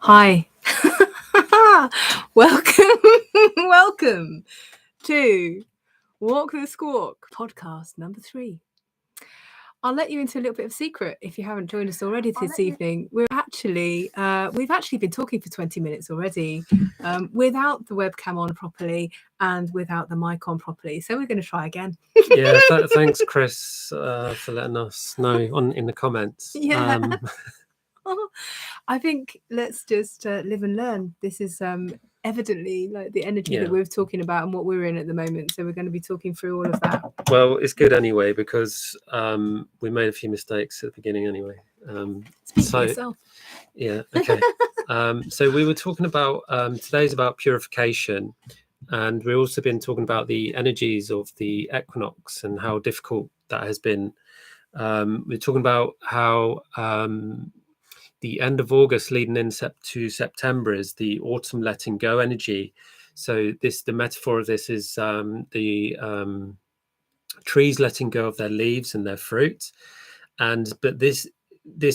Hi. Welcome to Walk the Squawk podcast number 3. I'll let you into a little bit of secret if you haven't joined us already this evening. We've actually been talking for 20 minutes already without the webcam on properly and without the mic on properly. So we're going to try again. Yeah, thanks, Chris, for letting us know in the comments. Yeah. I think let's just live and learn. This is evidently like the energy that we're talking about and what we're in at the moment. So we're going to be talking through all of that. Well, it's good anyway, because we made a few mistakes at the beginning anyway. Speak for yourself. Yeah, okay. So we were talking about, today's about purification. And we've also been talking about the energies of the equinox and how difficult that has been. We're talking about how the end of August leading in to September is the autumn letting go energy. So the metaphor of this is the trees letting go of their leaves and their fruit. But this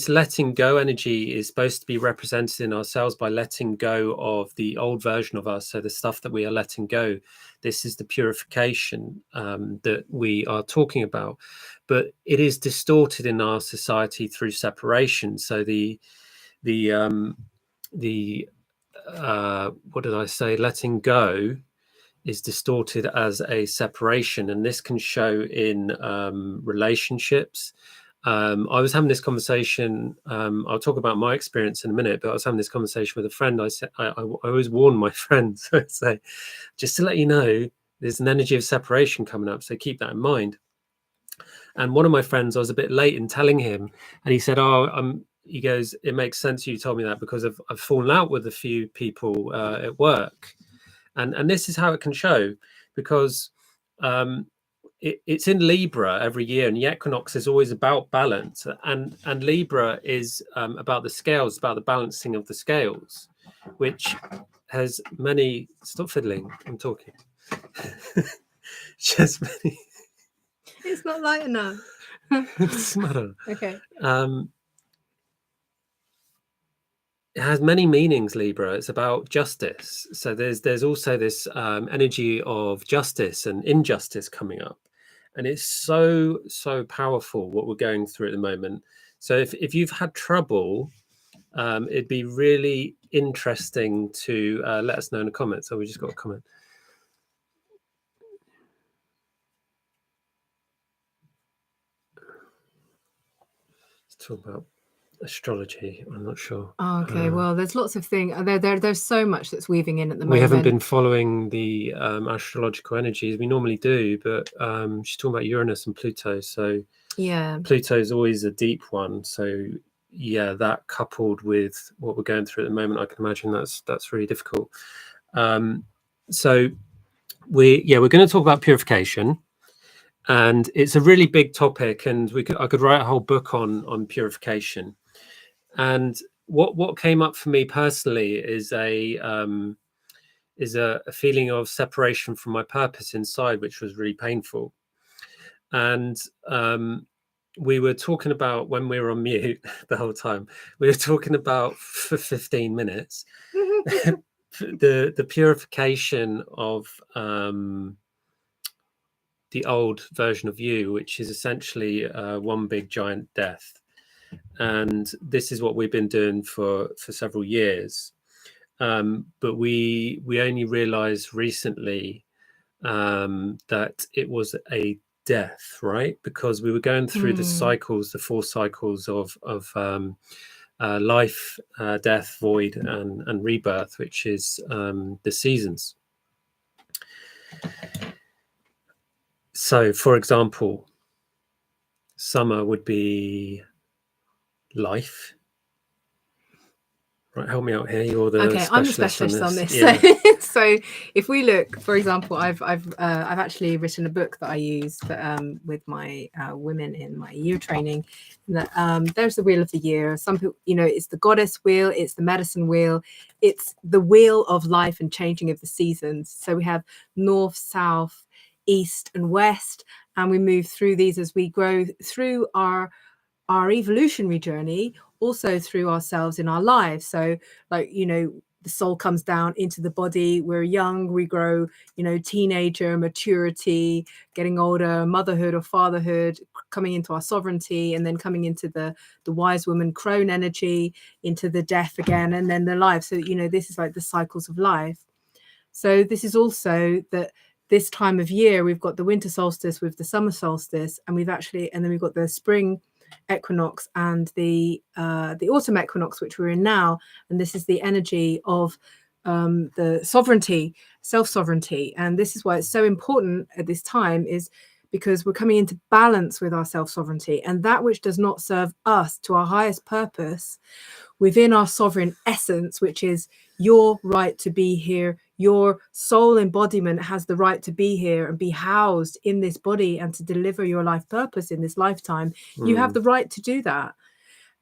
letting go energy is supposed to be represented in ourselves by letting go of the old version of us. So the stuff that we are letting go, this is the purification that we are talking about. But it is distorted in our society through separation. So the what did I say? Letting go is distorted as a separation, and this can show in relationships. I was having this conversation. I'll talk about my experience in a minute, but I was having this conversation with a friend. I said I always warn my friends. I say, just to let you know, there's an energy of separation coming up, so keep that in mind. And one of my friends, I was a bit late in telling him, and he said, he goes, it makes sense you told me that, because I've fallen out with a few people at work. And this is how it can show, because it's in Libra every year, and the equinox is always about balance. And Libra is about the scales, about the balancing of the scales, which has many... Stop fiddling, I'm talking. Just many... It's not light enough. What's the matter? Okay. It has many meanings, Libra. It's about justice. So there's also this energy of justice and injustice coming up, and it's so powerful what we're going through at the moment. So if you've had trouble, it'd be really interesting to let us know in the comments. So we just got a comment. Let's talk about astrology. I'm not sure. Oh, okay. Well, there's lots of things. There's so much that's weaving in at the moment. We haven't been following the astrological energies. We normally do, but she's talking about Uranus and Pluto. So yeah, Pluto is always a deep one. So yeah, that coupled with what we're going through at the moment, I can imagine that's really difficult. So we're going to talk about purification, and it's a really big topic, and I could write a whole book on purification. And what came up for me personally is a feeling of separation from my purpose inside, which was really painful. And we were talking about, when we were on mute the whole time, we were talking about for 15 minutes the purification of the old version of you, which is essentially one big giant death. And this is what we've been doing for several years. But we only realized recently that it was a death, right? Because we were going through the cycles, the 4 cycles of life, death, void, and rebirth, which is the seasons. So, for example, summer would be life. Right, help me out here. You're the specialist. I'm the specialist on this. Yeah. So if we look, for example, I've actually written a book that I use with my women in my year training. That there's the wheel of the year. Some people, it's the goddess wheel, it's the medicine wheel, it's the wheel of life and changing of the seasons. So we have north, south, east, and west, and we move through these as we grow through our evolutionary journey. also through ourselves in our lives. So like, you know, the soul comes down into the body, we're young, we grow, you know, teenager, maturity, getting older, motherhood or fatherhood, coming into our sovereignty, and then coming into the wise woman crone energy, into the death again, and then the life. So, you know, this is like the cycles of life. So this is also that this time of year, we've got the winter solstice with the summer solstice, and then we've got the spring equinox and the autumn equinox, which we're in now. And this is the energy of the sovereignty, self-sovereignty. And this is why it's so important at this time, is because we're coming into balance with our self-sovereignty, and that which does not serve us to our highest purpose within our sovereign essence, which is your right to be here. Your soul embodiment has the right to be here and be housed in this body and to deliver your life purpose in this lifetime. You have the right to do that.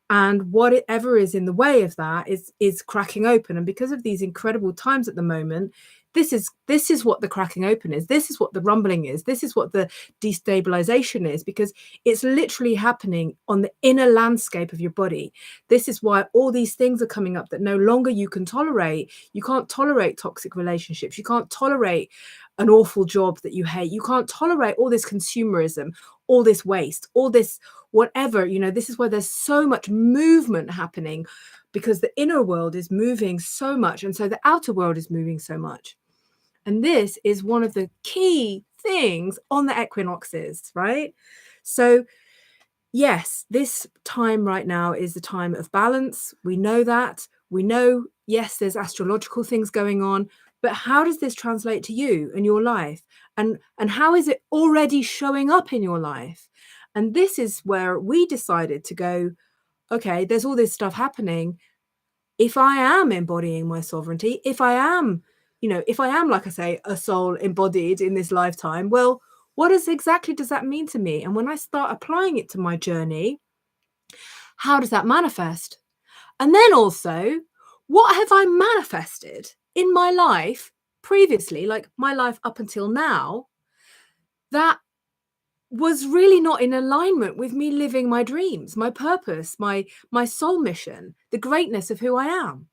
And whatever is in the way of that is cracking open. And because of these incredible times at the moment, this is what the cracking open is. This is what the rumbling is. This is what the destabilization is, because it's literally happening on the inner landscape of your body. This is why all these things are coming up that no longer you can tolerate. You can't tolerate toxic relationships. You can't tolerate an awful job that you hate. You can't tolerate all this consumerism, all this waste, all this whatever. You know, this is why there's so much movement happening, because the inner world is moving so much, and so the outer world is moving so much. And this is one of the key things on the equinoxes, right? So yes, this time right now is the time of balance. We know that. We know, yes, there's astrological things going on, but how does this translate to you and your life? And how is it already showing up in your life? And this is where we decided to go, okay, there's all this stuff happening. If I am embodying my sovereignty, if I am, like I say, a soul embodied in this lifetime, well, what exactly does that mean to me? And when I start applying it to my journey, how does that manifest? And then also, what have I manifested in my life previously, like my life up until now, that was really not in alignment with me living my dreams, my purpose, my soul mission, the greatness of who I am?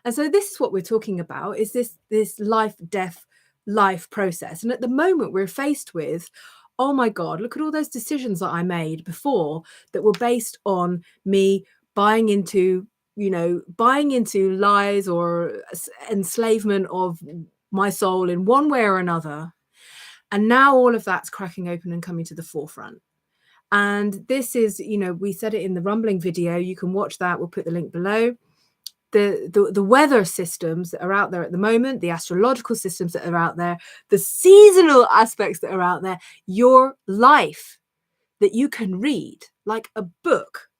And so this is what we're talking about, is this life, death, life process. And at the moment we're faced with, oh my God, look at all those decisions that I made before that were based on me buying into lies or enslavement of my soul in one way or another. And now all of that's cracking open and coming to the forefront. And this is, we said it in the rumbling video. You can watch that. We'll put the link below. The weather systems that are out there at the moment, the astrological systems that are out there, the seasonal aspects that are out there, your life that you can read like a book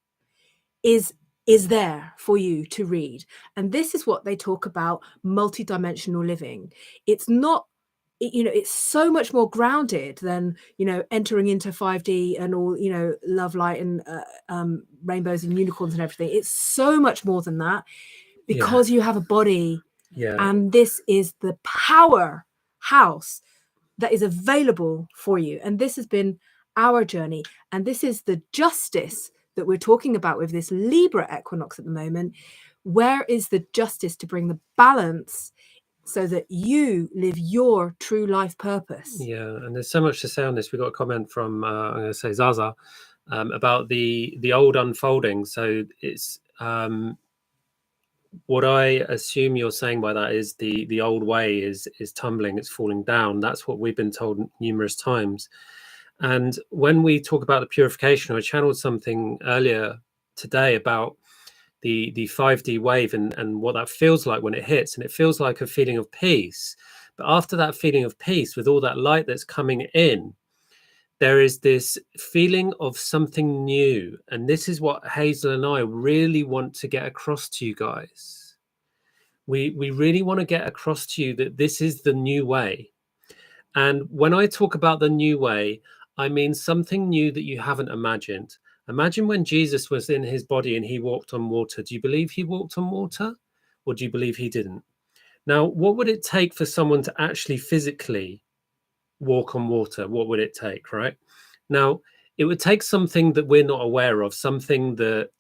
is there for you to read. And this is what they talk about, multidimensional living. It's not, it's so much more grounded than, entering into 5D and all, love, light, and rainbows and unicorns and everything. It's so much more than that, because you have a body. And this is the powerhouse that is available for you. And this has been our journey. And this is the justice that we're talking about with this Libra equinox at the moment. Where is the justice to bring the balance so that you live your true life purpose? Yeah, and there's so much to say on this. We got a comment from I'm going to say Zaza about the old unfolding. So it's what I assume you're saying by that is the old way is tumbling, it's falling down. That's what we've been told numerous times. And when we talk about the purification, I channeled something earlier today about the 5D wave and what that feels like when it hits. And it feels like a feeling of peace. But after that feeling of peace, with all that light that's coming in, there is this feeling of something new. And this is what Hazel and I really want to get across to you guys. We really want to get across to you that this is the new way. And when I talk about the new way, I mean something new that you haven't imagined. Imagine when Jesus was in his body and he walked on water. Do you believe he walked on water? Or do you believe he didn't? Now, what would it take for someone to actually physically walk on water? What would it take, right? Now, it would take something that we're not aware of, something that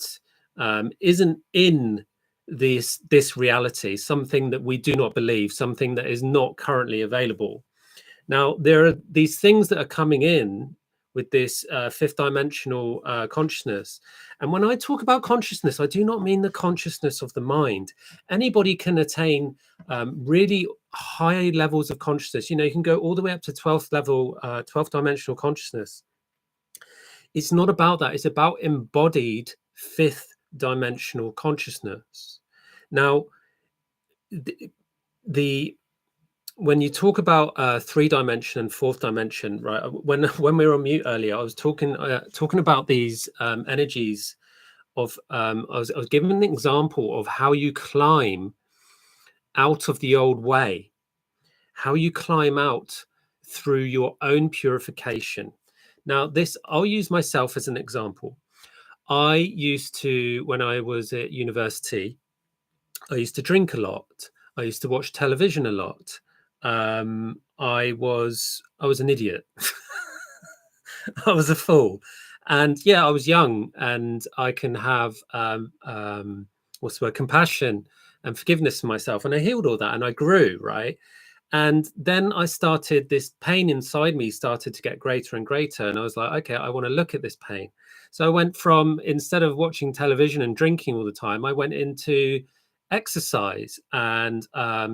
isn't in this reality, something that we do not believe, something that is not currently available. Now, there are these things that are coming in with this fifth dimensional consciousness. And when I talk about consciousness, I do not mean the consciousness of the mind. Anybody can attain really high levels of consciousness. You know, you can go all the way up to 12th level, 12th dimensional consciousness. It's not about that. It's about embodied fifth dimensional consciousness. Now, the when you talk about 3-dimension and 4th dimension, right? When we were on mute earlier, I was talking about these energies of. I was giving an example of how you climb out of the old way, how you climb out through your own purification. Now, this I'll use myself as an example. I used to, when I was at university, I used to drink a lot. I used to watch television a lot. I was an idiot. I was a fool, and yeah, I was young, and I can have what's the word, compassion and forgiveness for myself, and I healed all that, and I grew, right. And then I started, this pain inside me started to get greater and greater, and I was like, okay, I want to look at this pain. So I went from, instead of watching television and drinking all the time, I went into exercise and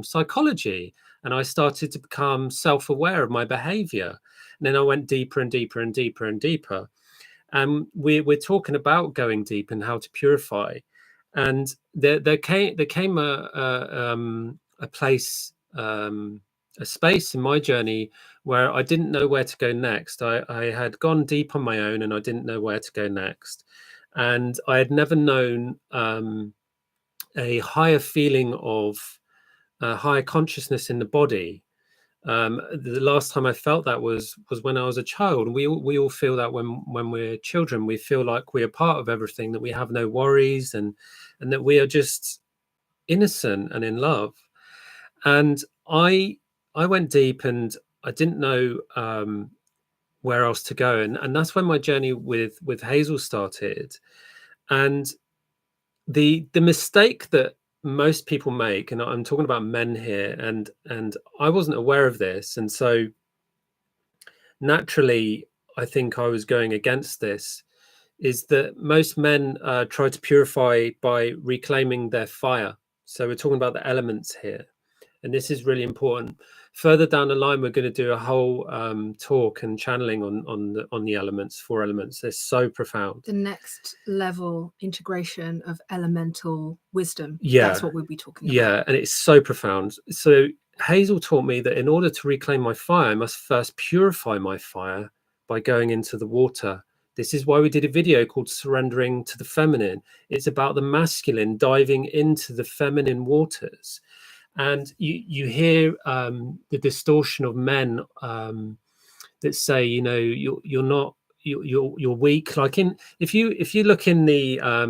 psychology, and I started to become self-aware of my behavior. And then I went deeper and deeper and deeper and deeper. And we're talking about going deep and how to purify. And there came a place, a space in my journey where I didn't know where to go next. I had gone deep on my own, and I didn't know where to go next. And I had never known a higher feeling of higher consciousness in the body. The last time I felt that was when I was a child. And we all feel that when we're children. We feel like we are part of everything, that we have no worries, and that we are just innocent and in love. And I went deep, and I didn't know where else to go. And that's when my journey with Hazel started. And the mistake that most people make, and I'm talking about men here, and I wasn't aware of this, and so naturally I think I was going against this, is that most men try to purify by reclaiming their fire. So we're talking about the elements here, and this is really important. Further down the line, we're going to do a whole talk and channeling on the elements, 4 elements. They're so profound. The next level integration of elemental wisdom. Yeah, that's what we'll be talking about. Yeah, and it's so profound. So Hazel taught me that in order to reclaim my fire, I must first purify my fire by going into the water. This is why we did a video called Surrendering to the Feminine. It's about the masculine diving into the feminine waters. And you hear the distortion of men that say, you know, you're not, you're weak. Like if you look in the I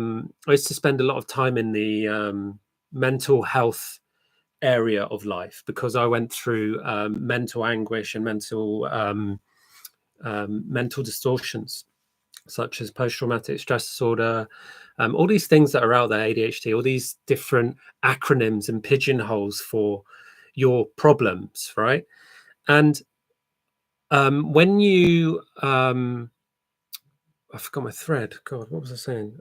used to spend a lot of time in the mental health area of life, because I went through mental anguish and mental distortions, such as post-traumatic stress disorder, all these things that are out there, ADHD, all these different acronyms and pigeonholes for your problems, right? And when you I forgot my thread. God, what was I saying?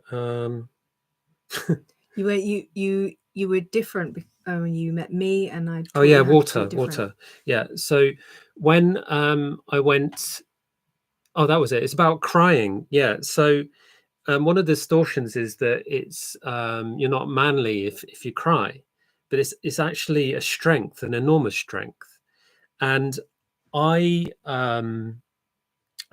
You were different when you met me, and I. Oh yeah, water. Yeah. So when I went, oh, that was it. It's about crying. Yeah. So one of the distortions is that it's you're not manly if you cry, but it's actually a strength, an enormous strength. And I when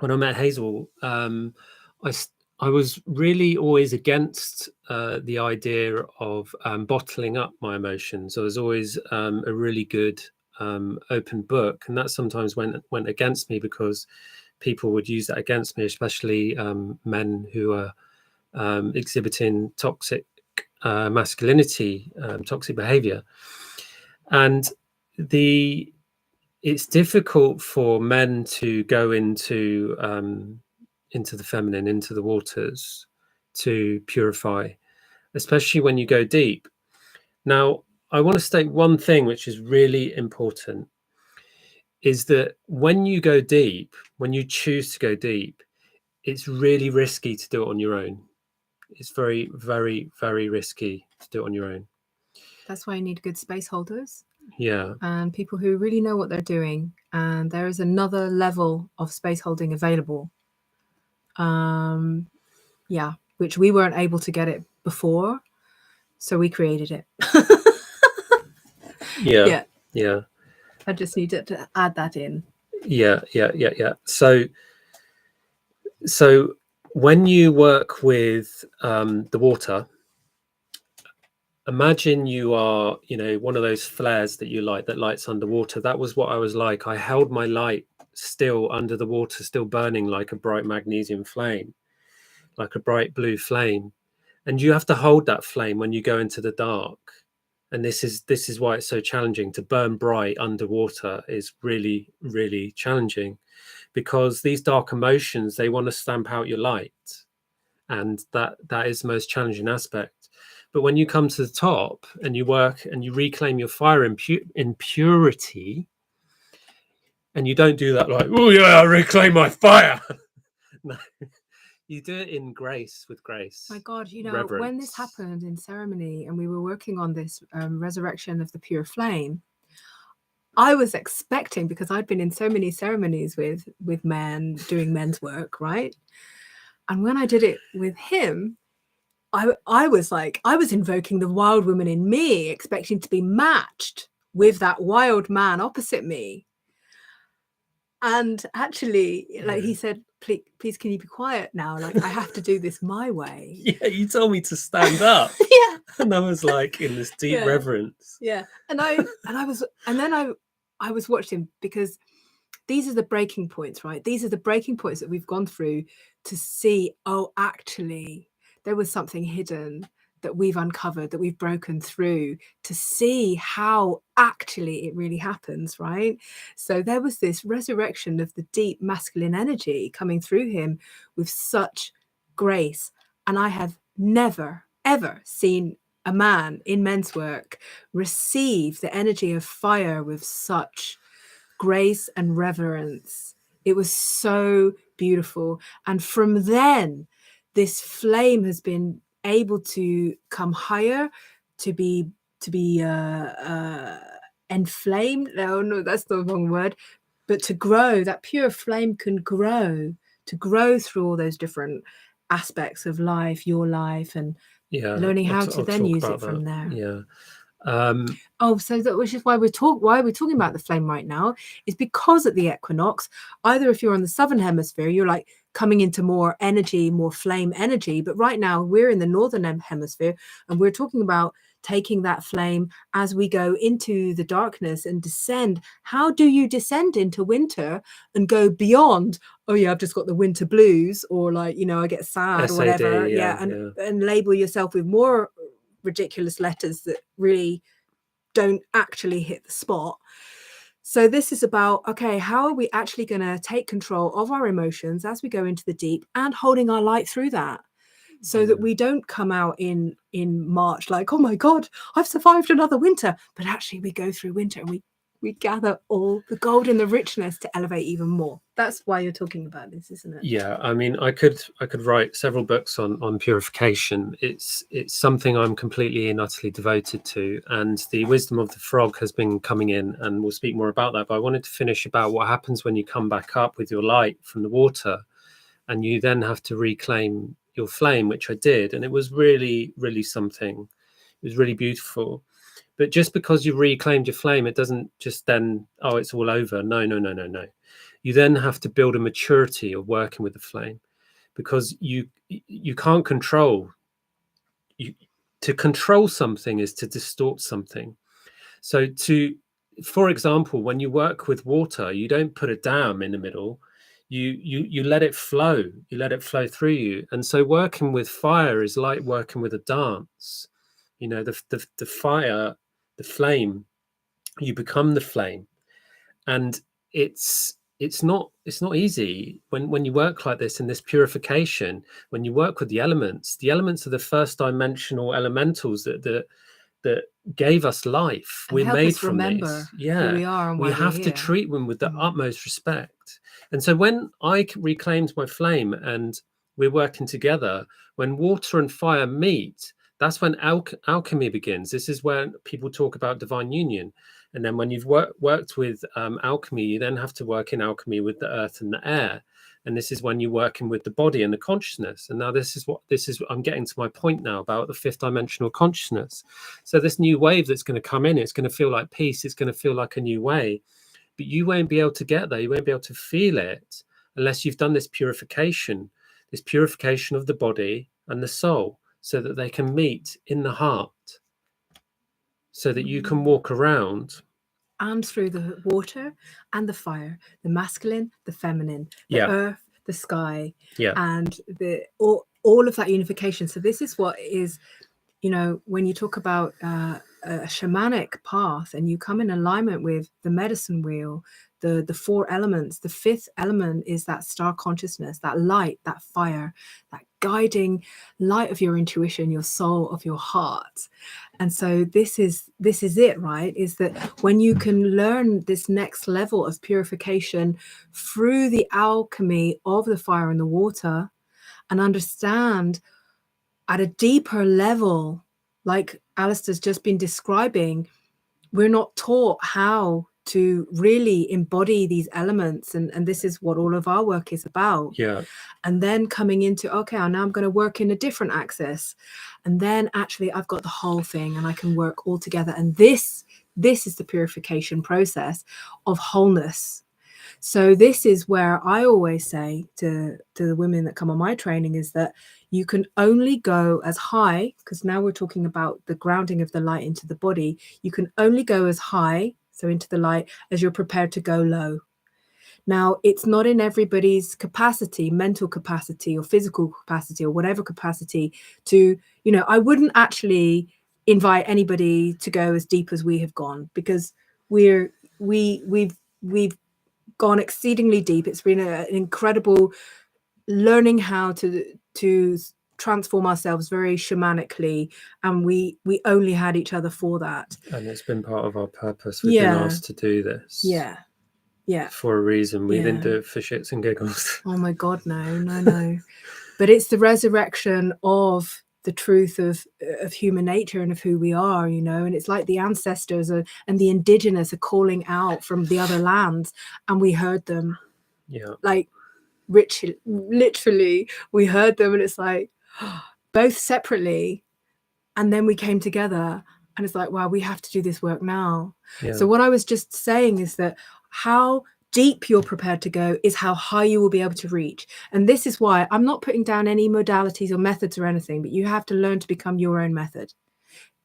I met Hazel, I was really always against the idea of bottling up my emotions. I was always a really good open book, and that sometimes went against me, because people would use that against me, especially men who are exhibiting toxic masculinity, toxic behavior. And it's difficult for men to go into the feminine, into the waters, to purify. especially when you go deep. Now, I want to state one thing which is really important, is that when you go deep, when you choose to go deep, it's really risky to do it on your own. It's very, very, very risky to do it on your own. That's why you need good space holders. Yeah. And people who really know what they're doing. And there is another level of space holding available. Yeah, which we weren't able to get it before. So we created it. Yeah. Yeah. I just needed to add that in. Yeah. So when you work with the water, imagine you are, one of those flares that you light that lights underwater. That was what I was like. I held my light still under the water, still burning like a bright magnesium flame, like a bright blue flame. And you have to hold that flame when you go into the dark. And this is why it's so challenging. To burn bright underwater is really, really challenging, because these dark emotions, they want to stamp out your light. And that is the most challenging aspect. But when you come to the top and you work and you reclaim your fire in purity, and you don't do that like, oh yeah, I reclaim my fire. No, you do it in grace, with grace. My God, reverence. When this happened in ceremony and we were working on this resurrection of the pure flame, I was expecting, because I'd been in so many ceremonies with men doing men's work, right? And when I did it with him, I was like, I was invoking the wild woman in me, expecting to be matched with that wild man opposite me. And actually, like he said, please, can you be quiet now? Like, I have to do this my way. Yeah, you told me to stand up. Yeah. And I was like in this deep reverence. Yeah. And then I was watching, because these are the breaking points, right? These are the breaking points that we've gone through to see, oh, actually, there was something hidden that we've uncovered, that we've broken through, to see how actually it really happens, right? So there was this resurrection of the deep masculine energy coming through him with such grace. And I have never, ever seen a man in men's work receive the energy of fire with such grace and reverence. It was so beautiful. And from then, this flame has been able to come higher, to be enflamed. No, that's the wrong word. But to grow, that pure flame can grow, to grow through all those different aspects of life, your life, and learning how to then use it from there. Yeah. So that, which is why we're talking about the flame right now, is because at the equinox, either if you're on the southern hemisphere, you're like coming into more energy, more flame energy. But right now we're in the northern hemisphere, and we're talking about taking that flame as we go into the darkness and descend. How do you descend into winter and go beyond, oh yeah, I've just got the winter blues, or like, I get sad, or whatever. And label yourself with more ridiculous letters that really don't actually hit the spot. So this is about, okay, how are we actually going to take control of our emotions as we go into the deep, and holding our light through that, so that we don't come out in March like, oh my God, I've survived another winter. But actually we go through winter and we gather all the gold and the richness to elevate even more. That's why you're talking about this, isn't it? Yeah, I mean, I could write several books on purification. It's something I'm completely and utterly devoted to, and the wisdom of the frog has been coming in, and we'll speak more about that. But I wanted to finish about what happens when you come back up with your light from the water, and you then have to reclaim your flame, which I did, and it was really, really something. It was really beautiful. But just because you reclaimed your flame, it doesn't just then, oh, it's all over. No. You then have to build a maturity of working with the flame, because you can't control. To control something is to distort something. So for example, when you work with water, you don't put a dam in the middle. You let it flow. You let it flow through you. And so working with fire is like working with a dance. The fire, the flame, you become the flame, and it's it's not easy when you work like this in this purification. When you work with the elements are the first dimensional elementals that gave us life. And We're help made us from remember these. who Yeah, we are and we why we're have to here. treat them with the utmost respect. And so when I reclaimed my flame and we're working together, when water and fire meet, that's when alchemy begins. This is when people talk about divine union. And then when you've worked with alchemy, you then have to work in alchemy with the earth and the air. And this is when you're working with the body and the consciousness. And now this is I'm getting to my point now about the fifth dimensional consciousness. So this new wave that's going to come in, it's going to feel like peace. It's going to feel like a new way, but you won't be able to get there. You won't be able to feel it unless you've done this purification of the body and the soul, so that they can meet in the heart, so that you can walk around. And through the water and the fire, the masculine, the feminine, the earth, the sky, and all of that unification. So this is what is, when you talk about a shamanic path and you come in alignment with the medicine wheel, the four elements, the fifth element is that star consciousness, that light, that fire, that guiding light of your intuition, your soul, of your heart. And so this is it, right? Is that when you can learn this next level of purification through the alchemy of the fire and the water, and understand at a deeper level, like Alistair's just been describing, we're not taught how to really embody these elements. And this is what all of our work is about. Yeah. And then coming into, okay, now I'm going to work in a different axis. And then actually I've got the whole thing and I can work all together. And this is the purification process of wholeness. So this is where I always say to the women that come on my training is that you can only go as high, because now we're talking about the grounding of the light into the body. You can only go as high, so into the light, as you're prepared to go low. Now, it's not in everybody's capacity, mental capacity or physical capacity or whatever capacity to, I wouldn't actually invite anybody to go as deep as we have gone, because we've gone exceedingly deep. It's been an incredible learning how to transform ourselves very shamanically, and we only had each other for that. And it's been part of our purpose. We've been asked to do this. Yeah. For a reason. We didn't do it for shits and giggles. Oh my God, no. But it's the resurrection of the truth of human nature and of who we are, and it's like the ancestors and the indigenous are calling out from the other lands, and we heard them. Like literally we heard them, and it's like both separately, and then we came together, and it's like, wow, we have to do this work now. So what I was just saying is that how deep you're prepared to go is how high you will be able to reach. And this is why I'm not putting down any modalities or methods or anything, but you have to learn to become your own method.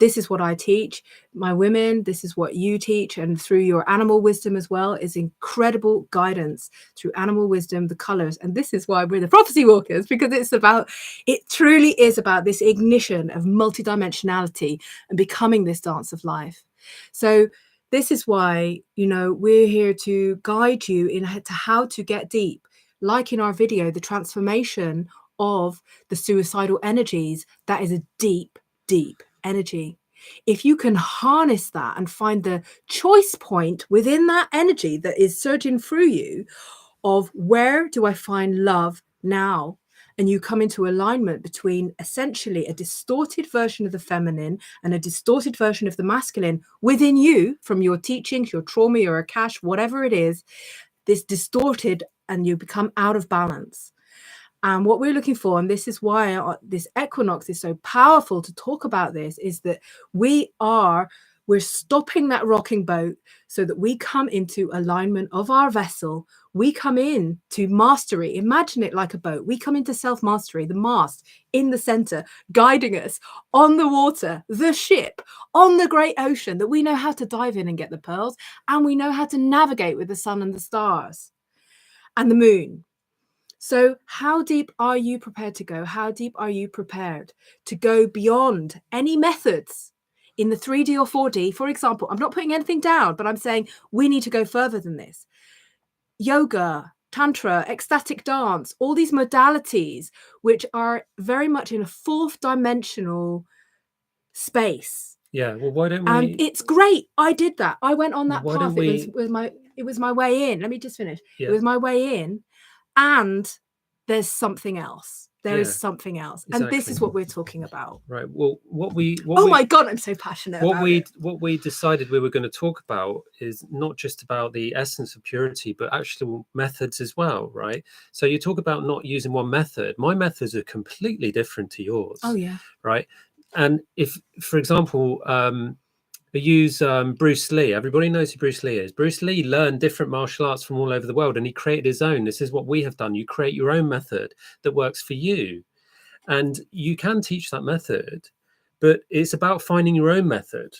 This is what I teach my women. This is what you teach. And through your animal wisdom as well is incredible guidance through animal wisdom, the colors. And this is why we're the prophecy walkers, because it truly is about this ignition of multidimensionality and becoming this dance of life. So this is why, we're here to guide you into how to get deep. Like in our video, the transformation of the suicidal energies, that is a deep, deep energy. If you can harness that and find the choice point within that energy that is surging through you of where do I find love now? And you come into alignment between essentially a distorted version of the feminine and a distorted version of the masculine within you from your teachings, your trauma, your akash, whatever it is, this distorted, and you become out of balance. And what we're looking for, and this is why this equinox is so powerful to talk about this, is that we're stopping that rocking boat so that we come into alignment of our vessel. We come in to mastery. Imagine it like a boat. We come into self-mastery, the mast in the center, guiding us on the water, the ship, on the great ocean, that we know how to dive in and get the pearls, and we know how to navigate with the sun and the stars and the moon. So how deep are you prepared to go? How deep are you prepared to go beyond any methods in the 3D or 4D? For example, I'm not putting anything down, but I'm saying we need to go further than this. yoga, tantra, ecstatic dance, all these modalities, which are very much in a fourth dimensional space. Yeah. Well, why don't And we? it's great. I did that. I went on that Why path. don't we? It was my way in. Let me just finish. Yeah. It was my way in. And there's something else. There is Yeah, something else. exactly. And this is what we're talking about. Right. Well, my God, I'm so passionate about it. What we decided we were going to talk about is not just about the essence of purity, but actual methods as well, right? So you talk about not using one method. My methods are completely different to yours. Oh, yeah. Right. And if, for example, I use Bruce Lee. Everybody knows who Bruce Lee is. Bruce Lee learned different martial arts from all over the world, and he created his own. This is what we have done. You create your own method that works for you. And you can teach that method, but it's about finding your own method.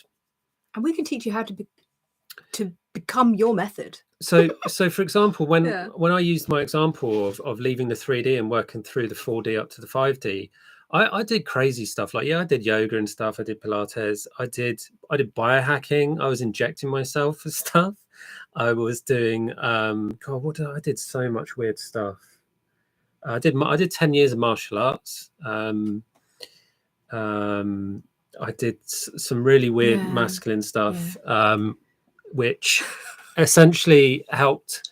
And we can teach you how to become your method. So for example, when I used my example of leaving the 3D and working through the 4D up to the 5D, I did crazy stuff. Like, I did yoga and stuff. I did Pilates. I did biohacking. I was injecting myself with stuff. I was doing, I did so much weird stuff. I did 10 years of martial arts. I did some really weird masculine stuff, which essentially helped,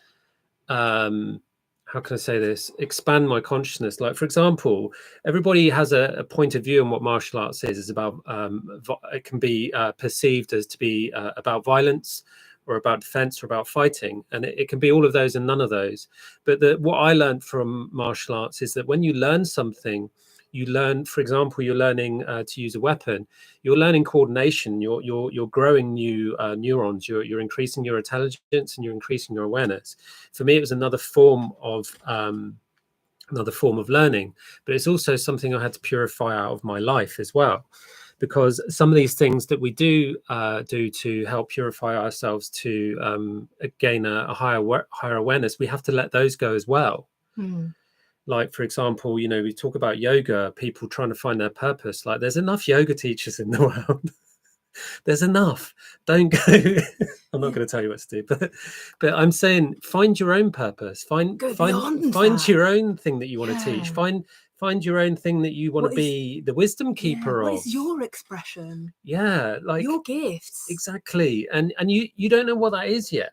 how can I say this, expand my consciousness. Like, for example, everybody has a point of view on what martial arts is. It's about, it can be perceived as to be about violence, or about defense, or about fighting. And it can be all of those and none of those. But what I learned from martial arts is that when you learn something, you learn, for example, you're learning to use a weapon, you're learning coordination, you're growing new neurons, you're increasing your intelligence, and you're increasing your awareness. For me, it was another form of learning, but it's also something I had to purify out of my life as well, because some of these things that we do to help purify ourselves to gain a higher awareness, we have to let those go as well. Like, for example, we talk about yoga, people trying to find their purpose. Like, there's enough yoga teachers in the world. There's enough. Don't go. I'm not going to tell you what to do, but I'm saying, find your own purpose. Find your own thing that you want to teach. Find your own thing that you want to be the wisdom keeper of. What is your expression? Yeah, like your gifts. Exactly. And you don't know what that is yet.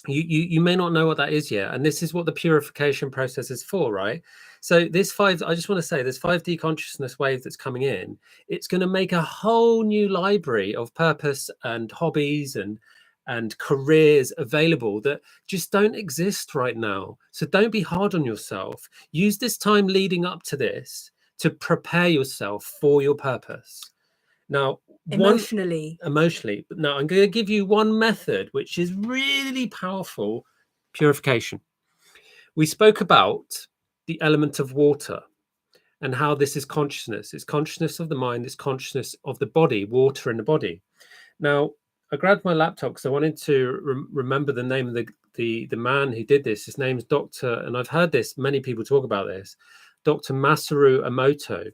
You may not know what that is yet, and this is what the purification process is for, right? So I just want to say, this 5D consciousness wave that's coming in, it's going to make a whole new library of purpose and hobbies and careers available that just don't exist right now. So don't be hard on yourself. Use this time leading up to this to prepare yourself for your purpose. Now, emotionally. Now, I'm going to give you one method which is really powerful: purification. We spoke about the element of water and how this is consciousness. It's consciousness of the mind, it's consciousness of the body, water in the body. Now, I grabbed my laptop because I wanted to remember the name of the man who did this. His name's Dr. and I've heard this, many people talk about this, Dr. Masaru Emoto.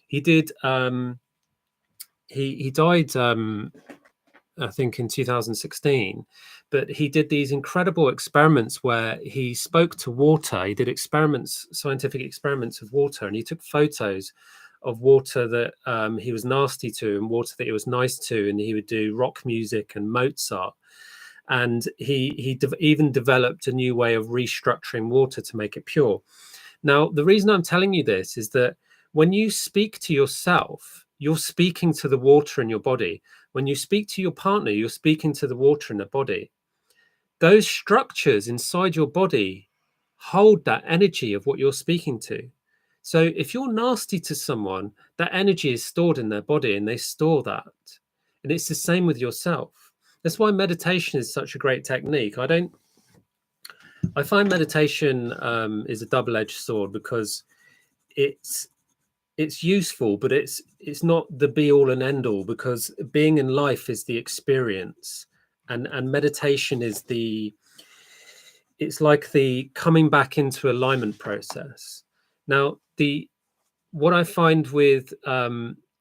He did he died I think in 2016, but he did these incredible experiments where he spoke to water. He did scientific experiments of water, and he took photos of water that he was nasty to and water that he was nice to, and he would do rock music and Mozart. And he even developed a new way of restructuring water to make it pure. Now, the reason I'm telling you this is that when you speak to yourself, you're speaking to the water in your body. When you speak to your partner, you're speaking to the water in the body. Those structures inside your body hold that energy of what you're speaking to. So if you're nasty to someone, that energy is stored in their body and they store that. And it's the same with yourself. That's why meditation is such a great technique. I find meditation is a double-edged sword, because it's useful, but it's not the be all and end all, because being in life is the experience, and meditation is it's like the coming back into alignment process. Now, what I find with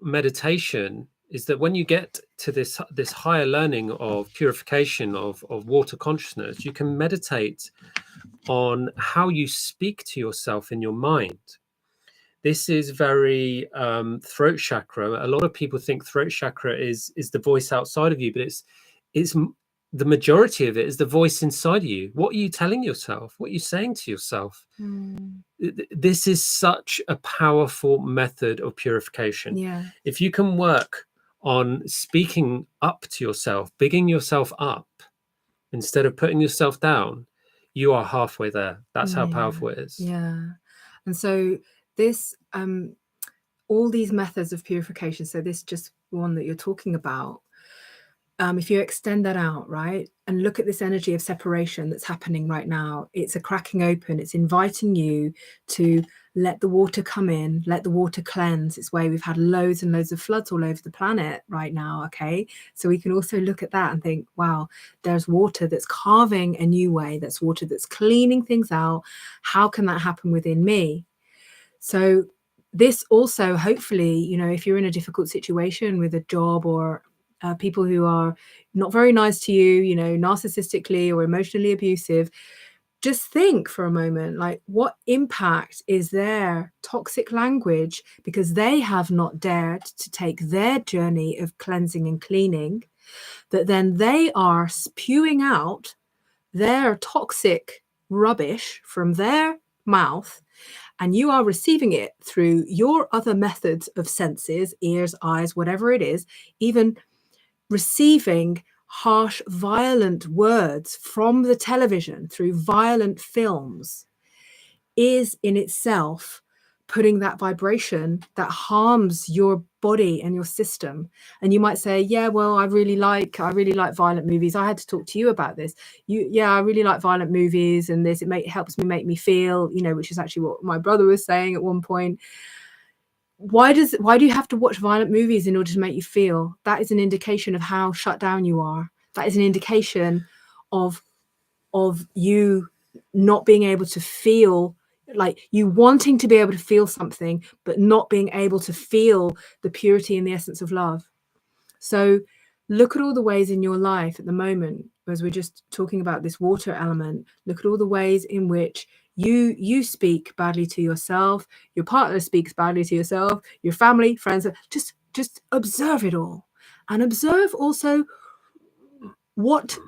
meditation is that when you get to this higher learning of purification of water consciousness, you can meditate on how you speak to yourself in your mind. This is very throat chakra. A lot of people think throat chakra is the voice outside of you, but it's the majority of it is the voice inside of you. What are you telling yourself? What are you saying to yourself? This is such a powerful method of purification. Yeah. If you can work on speaking up to yourself, bigging yourself up instead of putting yourself down, you are halfway there. That's how powerful it is. Yeah. And so this all these methods of purification, so this just one that you're talking about, if you extend that out, right, and look at this energy of separation that's happening right now, it's a cracking open. It's inviting you to let the water come in, let the water cleanse its way. We've had loads and loads of floods all over the planet right now, okay? So we can also look at that and think, wow, there's water that's carving a new way. That's water that's cleaning things out. How can that happen within me? So this also, hopefully, you know, if you're in a difficult situation with a job or people who are not very nice to you, you know, narcissistically or emotionally abusive, just think for a moment, like, what impact is their toxic language because they have not dared to take their journey of cleansing and cleaning, that then they are spewing out their toxic rubbish from their mouth, and you are receiving it through your other methods of senses, ears, eyes, whatever it is, even receiving harsh, violent words from the television through violent films is in itself putting that vibration that harms your body and your system. And you might say, yeah, well, I really like violent movies. I had to talk to you about this. I really like violent movies, and this, helps me make me feel, you know, which is actually what my brother was saying at one point. Why do you have to watch violent movies in order to make you feel? That is an indication of how shut down you are. That is an indication of you not being able to feel, like you wanting to be able to feel something, but not being able to feel the purity and the essence of love. So look at all the ways in your life at the moment, as we're just talking about this water element, look at all the ways in which you speak badly to yourself, your partner speaks badly to yourself, your family, friends. Just observe it all, and observe also what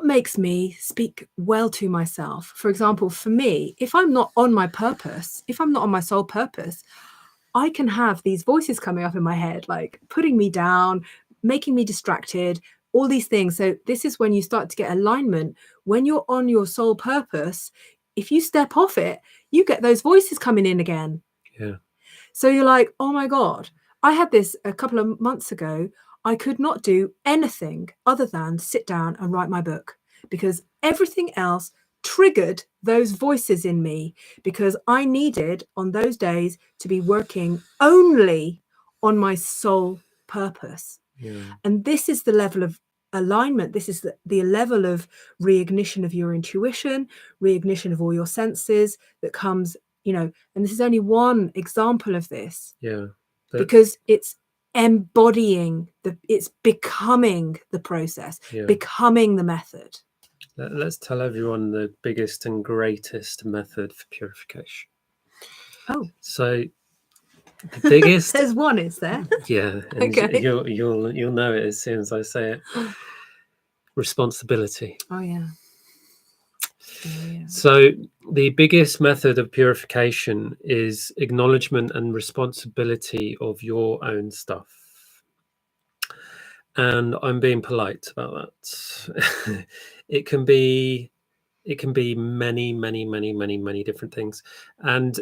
makes me speak well to myself. For example, for me, if I'm not on my purpose, if I'm not on my soul purpose, I can have these voices coming up in my head, like putting me down, making me distracted, all these things. So this is when you start to get alignment. When you're on your soul purpose, if you step off it, you get those voices coming in again. Yeah. So you're like, oh my God, I had this a couple of months ago. I could not do anything other than sit down and write my book, because everything else triggered those voices in me, because I needed on those days to be working only on my soul purpose. Yeah. And this is the level of alignment. This is the level of reignition of your intuition, reignition of all your senses that comes, you know, and this is only one example of this. Yeah. Because it's embodying it's becoming the process, becoming the method. Let's tell everyone the biggest and greatest method for purification. Oh, so the biggest there's one, is there? Yeah, and Okay. you'll know it as soon as I say it. Responsibility. Oh yeah. So the biggest method of purification is acknowledgement and responsibility of your own stuff. And I'm being polite about that. It can be many different things. And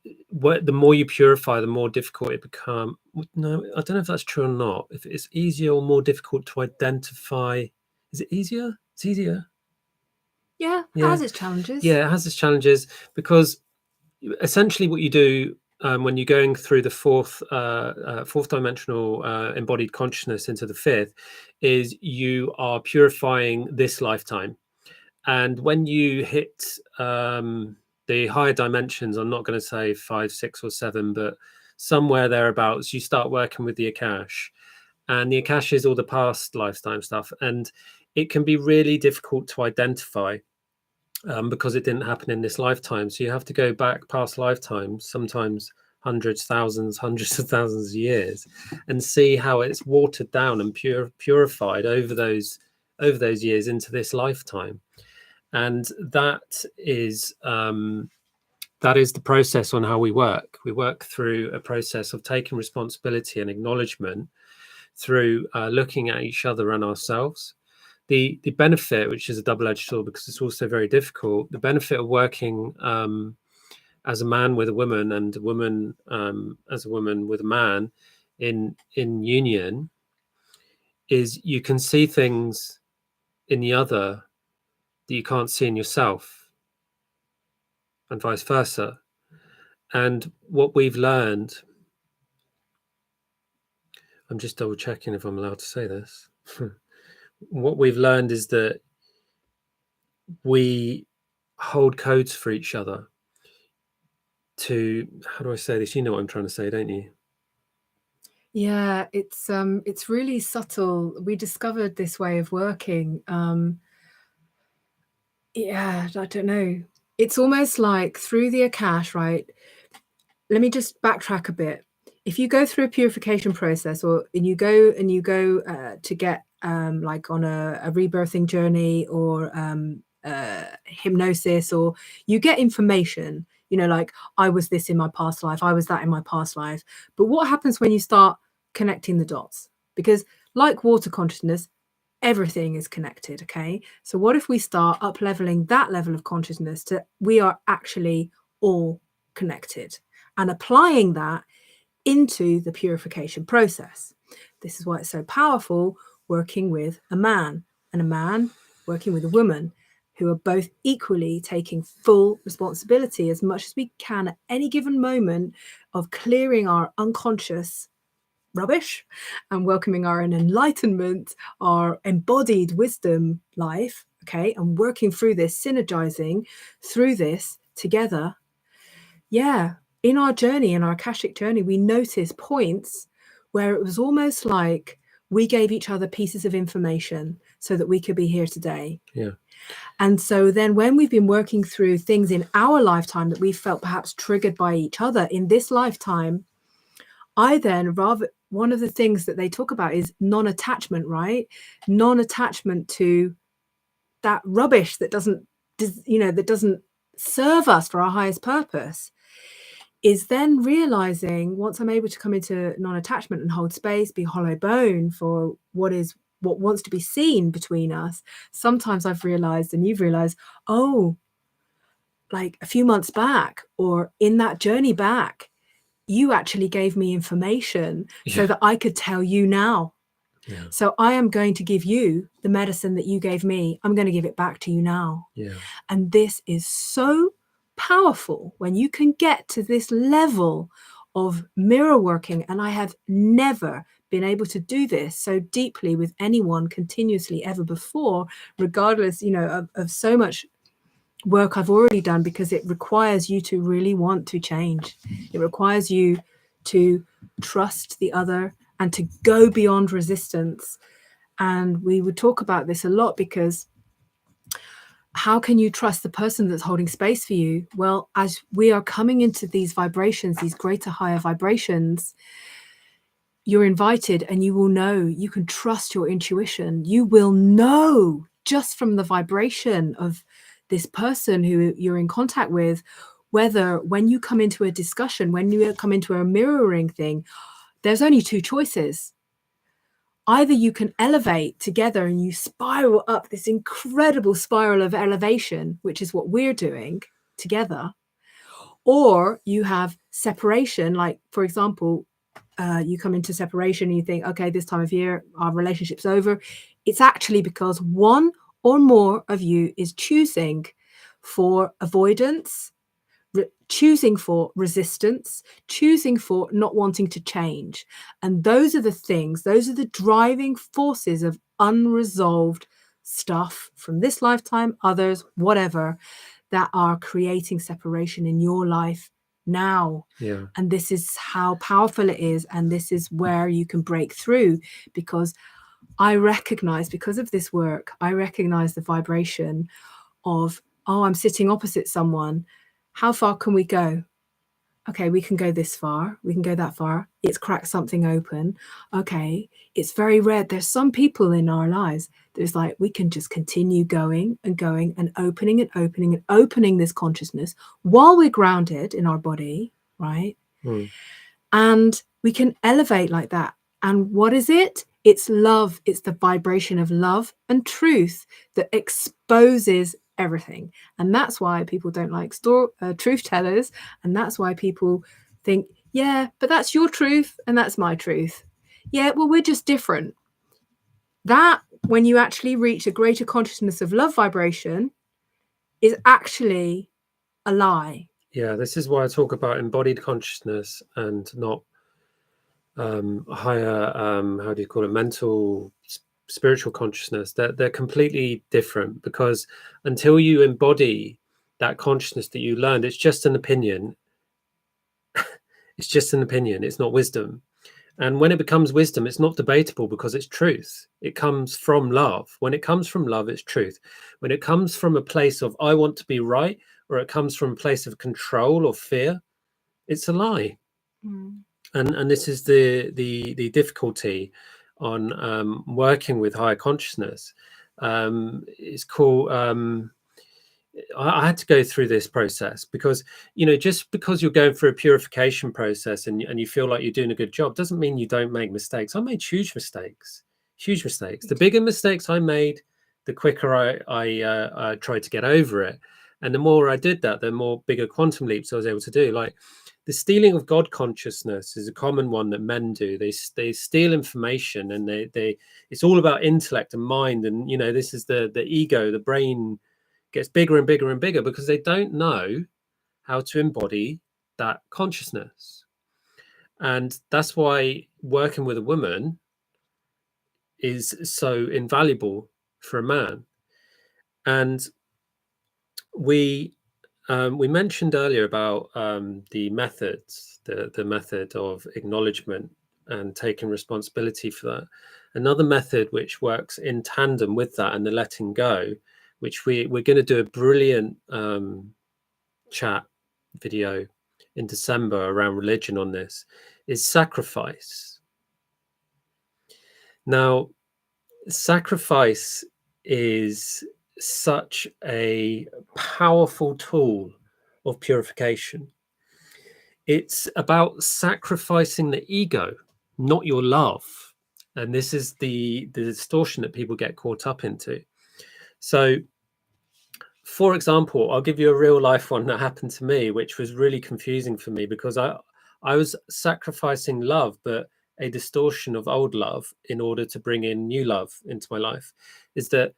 the more you purify, the more difficult it becomes. No, I don't know if that's true or not. If it's easier or more difficult to identify. Is it easier? It's easier. Yeah, it has its challenges. Yeah, it has its challenges, because essentially what you do when you're going through the fourth dimensional embodied consciousness into the fifth is you are purifying this lifetime. And when you hit the higher dimensions, I'm not going to say 5, 6, or 7, but somewhere thereabouts, you start working with the Akash. and the Akasha is all the past lifetime stuff, and it can be really difficult to identify because it didn't happen in this lifetime. So you have to go back past lifetimes, sometimes hundreds, thousands, hundreds of thousands of years, and see how it's watered down and purified over those years into this lifetime. And that is the process on how we work. We work through a process of taking responsibility and acknowledgement through looking at each other and ourselves. The benefit, which is a double-edged sword because it's also very difficult, the benefit of working as a man with a woman and a woman as a woman with a man in union is you can see things in the other that you can't see in yourself, and vice versa. And what we've learned, I'm just double checking if I'm allowed to say this. What we've learned is that we hold codes for each other to, how do I say this? You know what I'm trying to say, don't you? Yeah, it's really subtle. We discovered this way of working. Yeah, I don't know. It's almost like through the Akash, right? Let me just backtrack a bit. If you go through a purification process, and you go to get like on a rebirthing journey or hypnosis, or you get information, you know, like I was this in my past life, I was that in my past life. But what happens when you start connecting the dots? Because like water consciousness, everything is connected. Okay, so what if we start up leveling that level of consciousness to we are actually all connected, and applying that into the purification process? This is why it's so powerful working with a man and a man working with a woman who are both equally taking full responsibility as much as we can at any given moment of clearing our unconscious rubbish and welcoming our enlightenment, our embodied wisdom life, okay, and working through this, synergizing through this together. Yeah, in our journey, in our Akashic journey, we noticed points where it was almost like we gave each other pieces of information so that we could be here today. Yeah. And so then when we've been working through things in our lifetime that we felt perhaps triggered by each other in this lifetime, one of the things that they talk about is non-attachment, right? Non-attachment to that rubbish that doesn't serve us for our highest purpose, is then realizing once I'm able to come into non-attachment and hold space, be hollow bone for what wants to be seen between us. Sometimes I've realized, and you've realized, oh, like a few months back or in that journey back, you actually gave me information so that I could tell you now. Yeah. So I am going to give you the medicine that you gave me. I'm going to give it back to you now. Yeah. And this is so powerful when you can get to this level of mirror working. And I have never been able to do this so deeply with anyone continuously ever before, regardless, of so much work I've already done, because it requires you to really want to change. It requires you to trust the other and to go beyond resistance. And we would talk about this a lot, because how can you trust the person that's holding space for you? Well, as we are coming into these vibrations, these greater, higher vibrations, you're invited, and you will know, you can trust your intuition. You will know just from the vibration of this person who you're in contact with, whether when you come into a discussion, when you come into a mirroring thing, there's only two choices. Either you can elevate together and you spiral up this incredible spiral of elevation, which is what we're doing together, or you have separation. Like, for example, you come into separation and you think, okay, this time of year, our relationship's over. It's actually because one or more of you is choosing for avoidance, choosing for resistance, choosing for not wanting to change. And those are the driving forces of unresolved stuff from this lifetime, others, whatever, that are creating separation in your life now. Yeah. And this is how powerful it is. And this is where you can break through, because I recognize, because of this work, I recognize the vibration of, oh, I'm sitting opposite someone. How far can we go? Okay, we can go this far. We can go that far. It's cracked something open. Okay, it's very rare. There's some people in our lives there's like, we can just continue going and going and opening and opening and opening this consciousness while we're grounded in our body, right? And we can elevate like that. And what is it? It's love. It's the vibration of love and truth that exposes everything. And that's why people don't like truth tellers. And that's why people think, yeah, but that's your truth and that's my truth. Yeah, well, we're just different. That, when you actually reach a greater consciousness of love vibration, is actually a lie. Yeah, this is why I talk about embodied consciousness and not higher, how do you call it, mental, spiritual consciousness. They're completely different, because until you embody that consciousness that you learned, it's just an opinion. It's just an opinion. It's not wisdom. And when it becomes wisdom, it's not debatable, because it's truth. It comes from love. When it comes from love, it's truth. When it comes from a place of I want to be right, or it comes from a place of control or fear, it's a lie. And this is the difficulty on working with higher consciousness. It's called I had to go through this process, because just because you're going through a purification process and you feel like you're doing a good job doesn't mean you don't make mistakes. I made huge mistakes. The bigger mistakes I made, the quicker I tried to get over it. And the more I did that, the more bigger quantum leaps I was able to do. Like the stealing of God consciousness is a common one that men do. They steal information, and they it's all about intellect and mind. And this is the ego, the brain gets bigger and bigger and bigger, because they don't know how to embody that consciousness. And that's why working with a woman is so invaluable for a man. And we mentioned earlier about the methods, the method of acknowledgement and taking responsibility for that. Another method which works in tandem with that and the letting go, which we're going to do a brilliant chat video in December around religion on this, is sacrifice. Now, sacrifice is such a powerful tool of purification. It's about sacrificing the ego, not your love. And this is the distortion that people get caught up into. So, for example, I'll give you a real life one that happened to me, which was really confusing for me, because I was sacrificing love, but a distortion of old love in order to bring in new love into my life. Is that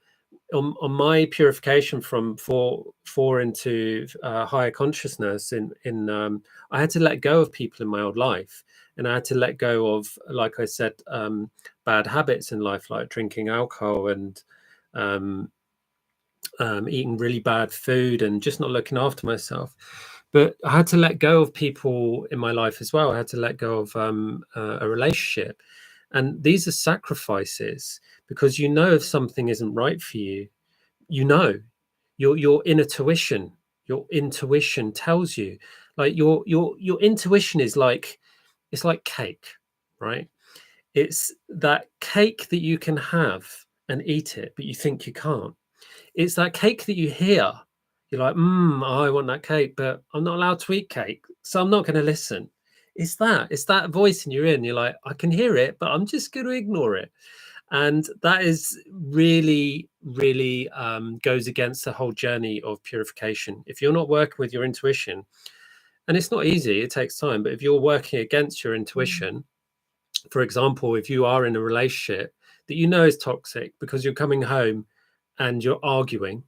on my purification from four into higher consciousness, I had to let go of people in my old life, and I had to let go of, like I said, bad habits in life, like drinking alcohol and eating really bad food and just not looking after myself. But I had to let go of people in my life as well. I had to let go of a relationship. And these are sacrifices, because if something isn't right for you, your inner tuition, your intuition tells you. Like your intuition is like, it's like cake, right? It's that cake that you can have and eat it, but you think you can't. It's that cake that you hear. You're like, I want that cake, but I'm not allowed to eat cake, so I'm not going to listen. It's that voice in your ear, and you're like, I can hear it, but I'm just going to ignore it. And that is really, really goes against the whole journey of purification. If you're not working with your intuition, and it's not easy, it takes time, but if you're working against your intuition, for example, if you are in a relationship that is toxic, because you're coming home and you're arguing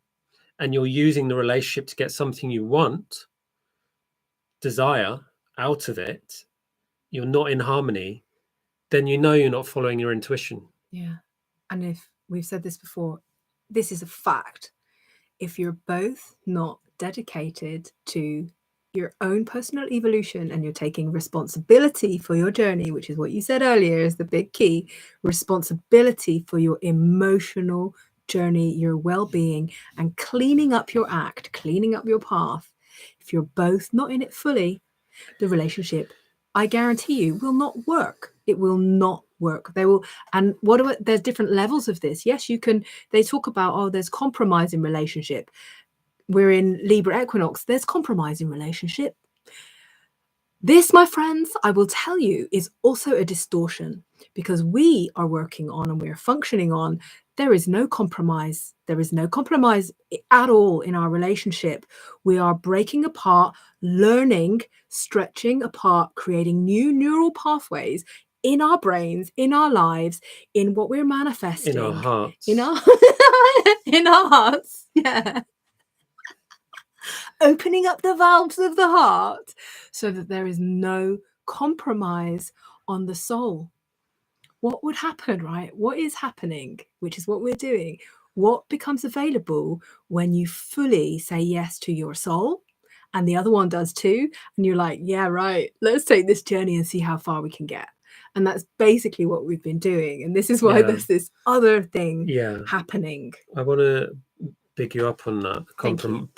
and you're using the relationship to get something you want, desire out of it, you're not in harmony, then you're not following your intuition. Yeah. And if we've said this before, this is a fact. If you're both not dedicated to your own personal evolution, and you're taking responsibility for your journey, which is what you said earlier is the big key, responsibility for your emotional journey, your well-being, and cleaning up your act, cleaning up your path. If you're both not in it fully, the relationship, I guarantee you, will not work. It will not work. They will. And there's different levels of this. Yes, you can. They talk about, oh, there's compromise in relationship. We're in Libra equinox. There's compromise in relationship. This, my friends, I will tell you, is also a distortion, because we are working on and we're functioning on, there is no compromise. There is no compromise at all in our relationship. We are breaking apart, learning, stretching apart, creating new neural pathways in our brains, in our lives, in what we're manifesting. In our hearts. In our hearts. Yeah. Opening up the valves of the heart so that there is no compromise on the soul. What would happen, right? What is happening, which is what we're doing? What becomes available when you fully say yes to your soul, and the other one does too, and you're like, yeah, right, let's take this journey and see how far we can get. And that's basically what we've been doing. And this is why there's this other thing happening. I want to big you up on that.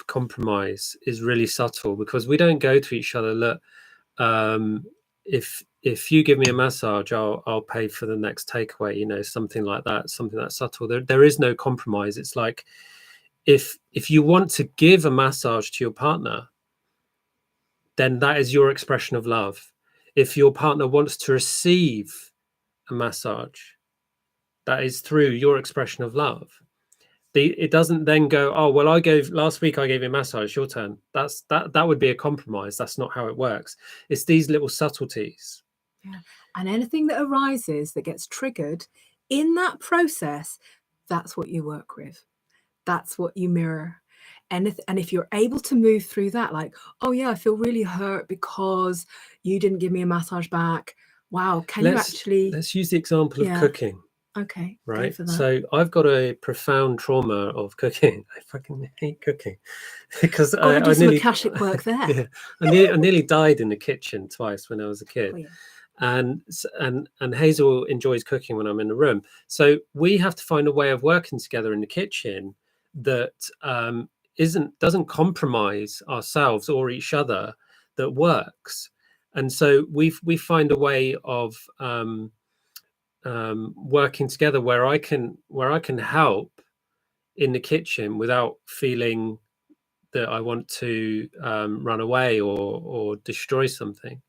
Compromise is really subtle, because we don't go to each other, look, if you give me a massage, I'll pay for the next takeaway, you know, something like that, something that's subtle. There is no compromise. It's like, if you want to give a massage to your partner, then that is your expression of love. If your partner wants to receive a massage, that is through your expression of love. It doesn't then go, oh, well, last week I gave you a massage, your turn. That would be a compromise. That's not how it works. It's these little subtleties. Yeah. And anything that arises that gets triggered in that process, that's what you work with. That's what you mirror. And if you're able to move through that, like, oh yeah, I feel really hurt because you didn't give me a massage back. Wow, let's use the example of cooking. Okay. Right. So I've got a profound trauma of cooking. I fucking hate cooking because I do some nearly Akashic work there. Yeah, I nearly died in the kitchen twice when I was a kid. Oh, yeah. And Hazel enjoys cooking when I'm in the room. So we have to find a way of working together in the kitchen that doesn't compromise ourselves or each other, that works. And so we find a way of working together where I can help in the kitchen without feeling that I want to run away or destroy something.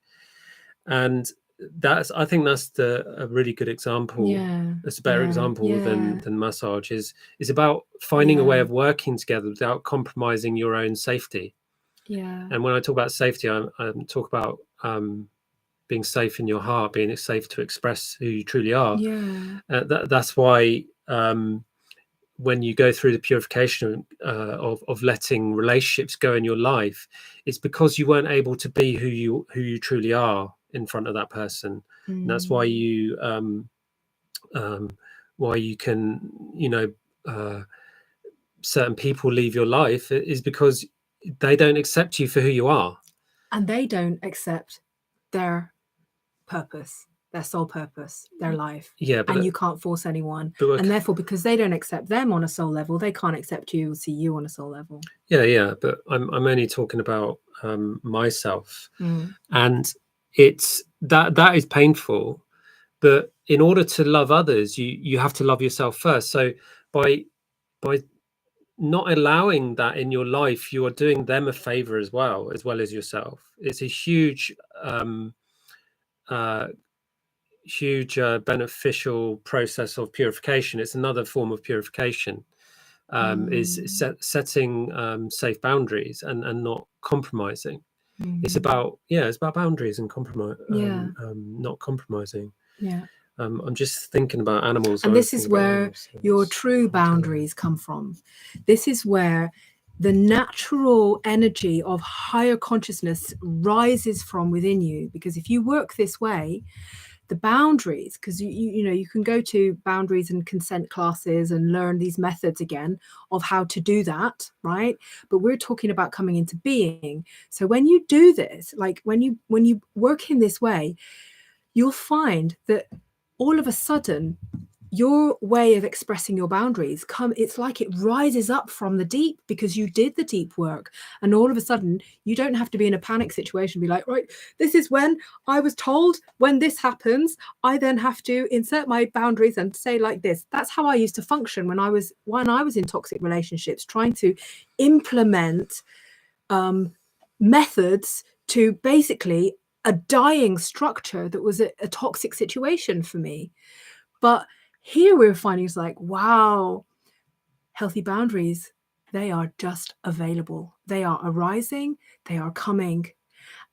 And I think that's a really good example. Yeah, it's a better example than massage is about finding a way of working together without compromising your own safety. Yeah. And when I talk about safety, I talk about being safe in your heart, being safe to express who you truly are. Yeah. That's why when you go through the purification of letting relationships go in your life, it's because you weren't able to be who you truly are in front of that person. And that's why you can, you know, certain people leave your life, is because they don't accept you for who you are, and they don't accept their purpose, their soul purpose, their life. And you can't force anyone, and therefore, because they don't accept them on a soul level, they can't accept you or see you on a soul level. But I'm only talking about myself. And it's that is painful, but in order to love others, you have to love yourself first. So by not allowing that in your life, you are doing them a favor as well as yourself. It's a huge beneficial process of purification. It's another form of purification, is setting safe boundaries and not compromising. It's about boundaries and compromise, not compromising. I'm just thinking about animals, and this is where your true boundaries come from. This is where the natural energy of higher consciousness rises from within you, because if you work this way, the boundaries, because you know, you can go to boundaries and consent classes and learn these methods again of how to do that, right? But we're talking about coming into being. So when you do this, like when you work in this way, you'll find that all of a sudden your way of expressing your boundaries it's like it rises up from the deep, because you did the deep work. And all of a sudden you don't have to be in a panic situation, be like, right, this is when I was told, when this happens, I then have to insert my boundaries and say like this. That's how I used to function when I was in toxic relationships, trying to implement methods to basically a dying structure that was a toxic situation for me. But here we're finding it's like, wow, healthy boundaries, they are just available. They are arising, they are coming.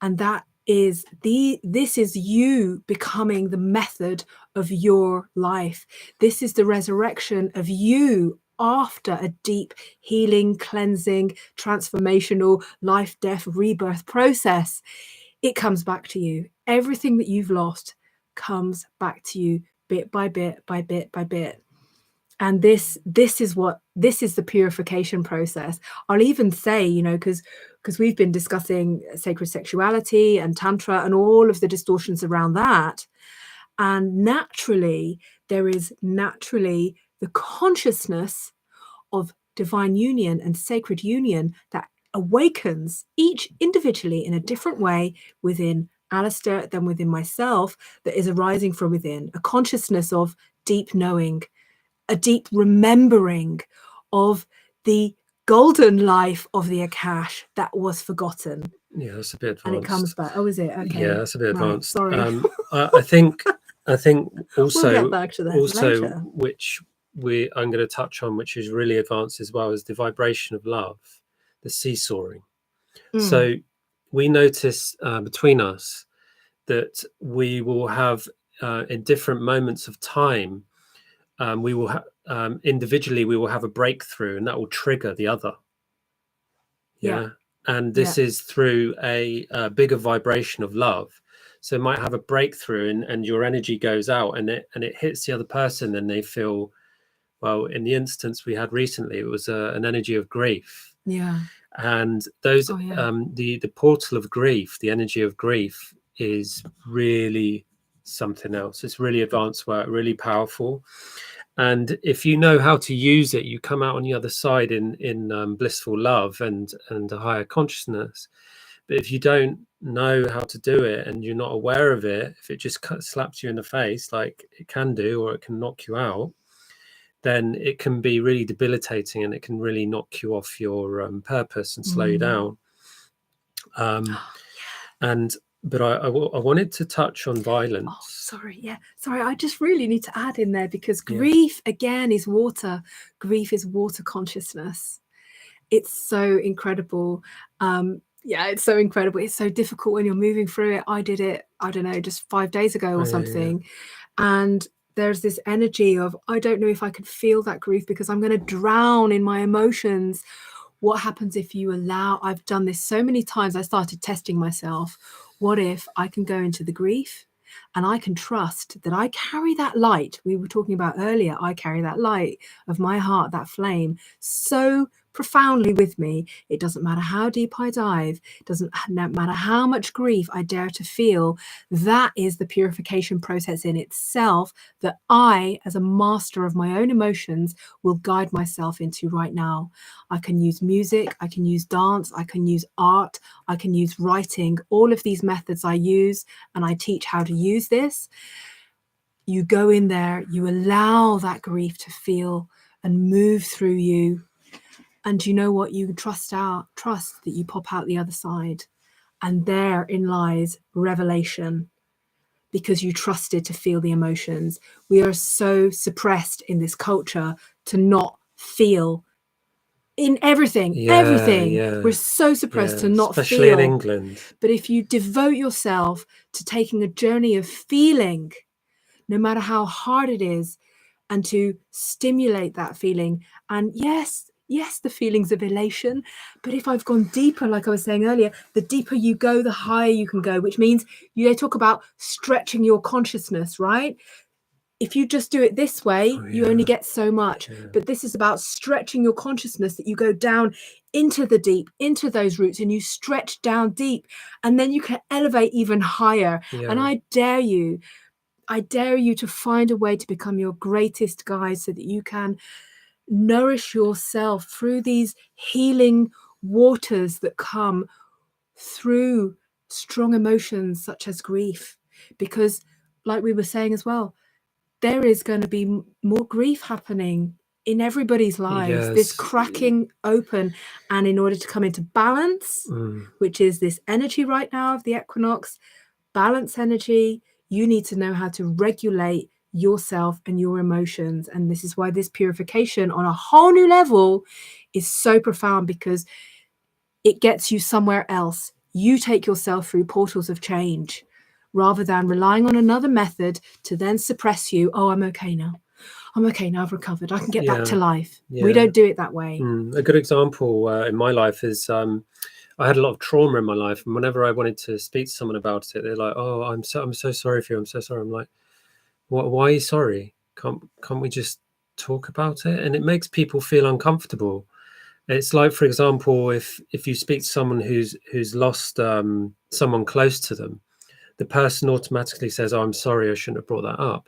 And this is you becoming the method of your life. This is the resurrection of you after a deep healing, cleansing, transformational life, death, rebirth process. It comes back to you. Everything that you've lost comes back to you bit by bit by bit by bit. And this is the purification process. I'll even say, you know, because we've been discussing sacred sexuality and tantra and all of the distortions around that. And naturally, there is naturally the consciousness of divine union and sacred union that awakens each individually in a different way within Alistair than within myself, that is arising from within, a consciousness of deep knowing, a deep remembering of the golden life of the Akash that was forgotten. Yeah, that's a bit advanced. And it comes back. Oh, is it? Okay. Yeah, that's a bit advanced. Right, sorry. I think also, we'll get back to that later. Which I'm going to touch on, which is really advanced as well, is the vibration of love, the seesawing. So we notice between us that we will have in different moments of time, we will individually we will have a breakthrough, and that will trigger the other. Yeah. And this is through a bigger vibration of love. So it might have a breakthrough, and your energy goes out, and it hits the other person, and they feel, well, in the instance we had recently, it was an energy of grief. Yeah. And those the portal of grief, the energy of grief, is really something else. It's really advanced work, really powerful. And if you know how to use it, you come out on the other side in blissful love and a higher consciousness. But if you don't know how to do it and you're not aware of it, if it just slaps you in the face like it can do, or it can knock you out, then it can be really debilitating, and it can really knock you off your purpose and slow you down. But I wanted to touch on violence. Oh, sorry. Yeah. Sorry. I just really need to add in there, because grief, again, is water. Grief is water consciousness. It's so incredible. It's so incredible. It's so difficult when you're moving through it. I did it, I don't know, just 5 days ago or something. And there's this energy of, I don't know if I could feel that grief because I'm going to drown in my emotions. What happens if you allow, I've done this so many times, I started testing myself. What if I can go into the grief and I can trust that I carry that light we were talking about earlier? I carry that light of my heart, that flame, so profoundly with me. It doesn't matter how deep I dive. It doesn't matter how much grief I dare to feel. That is the purification process in itself that I, as a master of my own emotions, will guide myself into right now. I can use music, I can use dance, I can use art, I can use writing. All of these methods I use, and I teach how to use this. You go in there, you allow that grief to feel and move through you. And you know what? You trust that you pop out the other side. And therein lies revelation, because you trusted to feel the emotions. We are so suppressed in this culture to not feel in everything. We're so suppressed to not especially feel. in England. But if you devote yourself to taking a journey of feeling, no matter how hard it is, and to stimulate that feeling, and yes, Yes, the feelings of elation. But if I've gone deeper, like I was saying earlier, the deeper you go, the higher you can go, which means they talk about stretching your consciousness, right? If you just do it this way, you only get so much. But this is about stretching your consciousness, that you go down into the deep, into those roots, and you stretch down deep, and then you can elevate even higher. And I dare you to find a way to become your greatest guide, so that you can nourish yourself through these healing waters that come through strong emotions such as grief. Because, like we were saying as well, there is going to be more grief happening in everybody's lives. This cracking open, and in order to come into balance, which is this energy right now of the equinox, balance energy, you need to know how to regulate yourself and your emotions. And this is why this purification on a whole new level is so profound, because it gets you somewhere else. You take yourself through portals of change, rather than relying on another method to then suppress you. Oh, I'm okay now. I'm okay now. I've recovered. I can get back to life. We don't do it that way. A good example in my life is I had a lot of trauma in my life, and whenever I wanted to speak to someone about it, they're like, "Oh, I'm so sorry for you. I'm so sorry." I'm like, "What? Why are you sorry? Can't we just talk about it?" And it makes people feel uncomfortable. It's like, for example, if you speak to someone who's lost someone close to them, the person automatically says, "Oh, I'm sorry, I shouldn't have brought that up."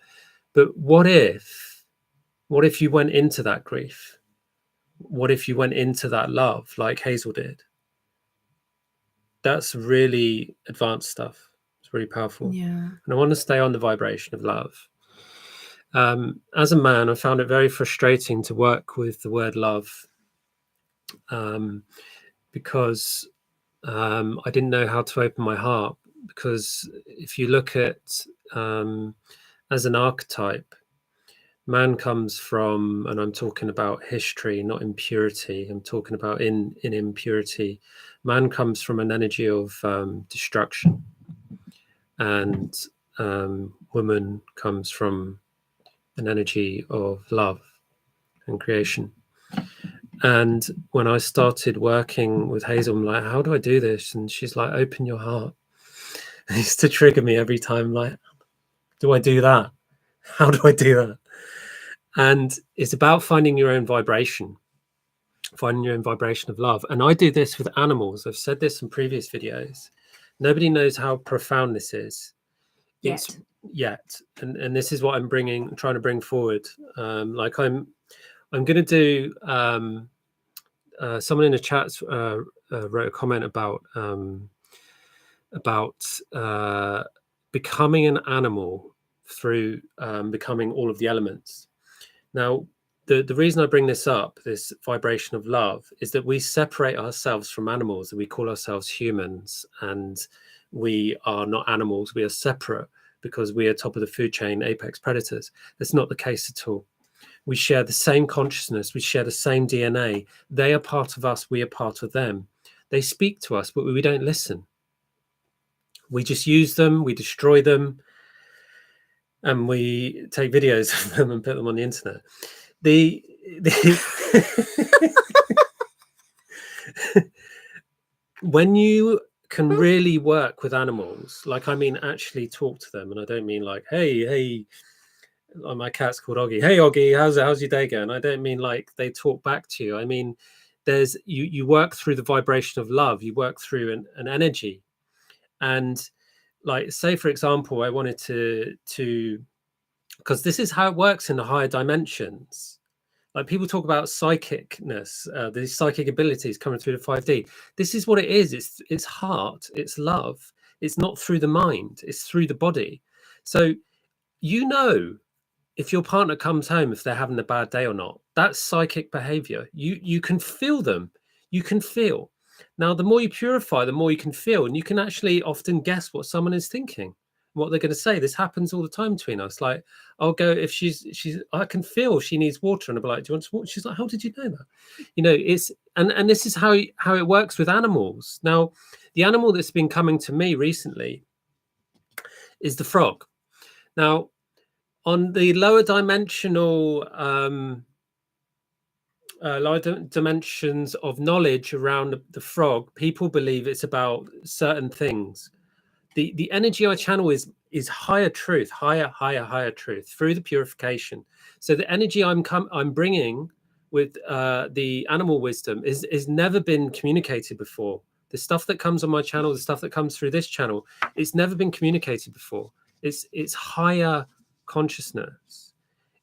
But what if you went into that grief? What if you went into that love like Hazel did? That's really advanced stuff. It's really powerful. And I want to stay on the vibration of love. As a man, I found it very frustrating to work with the word love, because I didn't know how to open my heart. Because if you look at as an archetype, man comes from, and I'm talking about history, not impurity. I'm talking about in impurity. Man comes from an energy of destruction, and woman comes from an energy of love and creation. And when I started working with Hazel, I'm like, "How do I do this?" And she's like, "Open your heart." It used to trigger me every time, like, do I do that? How do I do that? And it's about finding your own vibration of love. And I do this with animals. I've said this in previous videos. Nobody knows how profound this is yet. And this is what I'm trying to bring forward. Like I'm going to do, someone in the chat wrote a comment about becoming an animal through becoming all of the elements. Now, the reason I bring this up, this vibration of love, is that we separate ourselves from animals, and we call ourselves humans, and we are not animals. We are separate because we are top of the food chain, apex predators. That's not the case at all. We share the same consciousness. We share the same DNA. They are part of us. We are part of them. They speak to us, but we don't listen. We just use them. We destroy them. And we take videos of them and put them on the internet. When you can really work with animals, like, I mean, actually talk to them, and I don't mean like, hey, my cat's called Oggy. Hey, Oggy, how's your day going? I don't mean like they talk back to you. I mean, there's you work through the vibration of love. You work through an energy, and like, say for example, I wanted to because this is how it works in the higher dimensions. Like, people talk about psychicness, these psychic abilities coming through the 5D. This is what it is. It's heart. It's love. It's not through the mind. It's through the body. So, if your partner comes home, if they're having a bad day or not, that's psychic behavior. You can feel them. You can feel. Now, the more you purify, the more you can feel, and you can actually often guess what someone is thinking, what they're going to say. This happens all the time between us. Like, I'll go, if she's I can feel she needs water, and I'll be like, "Do you want some water?" She's like, "How did you know that?" It's and this is how it works with animals. Now, the animal that's been coming to me recently is the frog. Now, on the lower dimensional dimensions of knowledge around the frog, people believe it's about certain things. The energy I channel is higher truth, higher truth through the purification. So the energy I'm bringing with the animal wisdom is never been communicated before. The stuff that comes on my channel, the stuff that comes through this channel, it's never been communicated before. It's higher consciousness.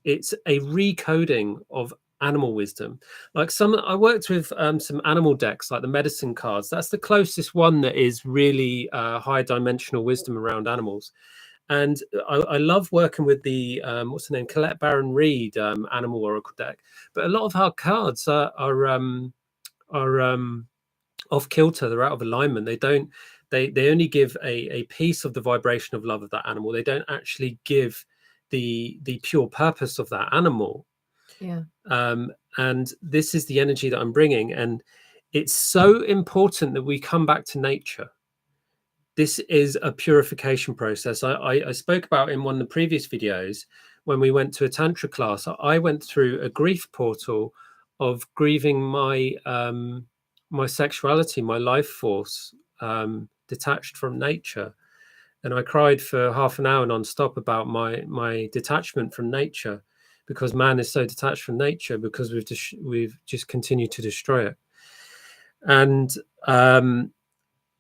It's a recoding of animal wisdom. Like I worked with some animal decks, like the medicine cards. That's the closest one that is really high dimensional wisdom around animals. And I love working with the what's the name, Colette Baron Reed animal oracle deck. But a lot of our cards are off kilter. They're out of alignment. They don't. They only give a piece of the vibration of love of that animal. They don't actually give the pure purpose of that animal. Yeah. And this is the energy that I'm bringing, and it's so important that we come back to nature. This is a purification process. I spoke about in one of the previous videos when we went to a tantra class. I went through a grief portal of grieving my my sexuality, my life force, detached from nature. And I cried for half an hour non-stop about my detachment from nature, because man is so detached from nature because we've just continued to destroy it. And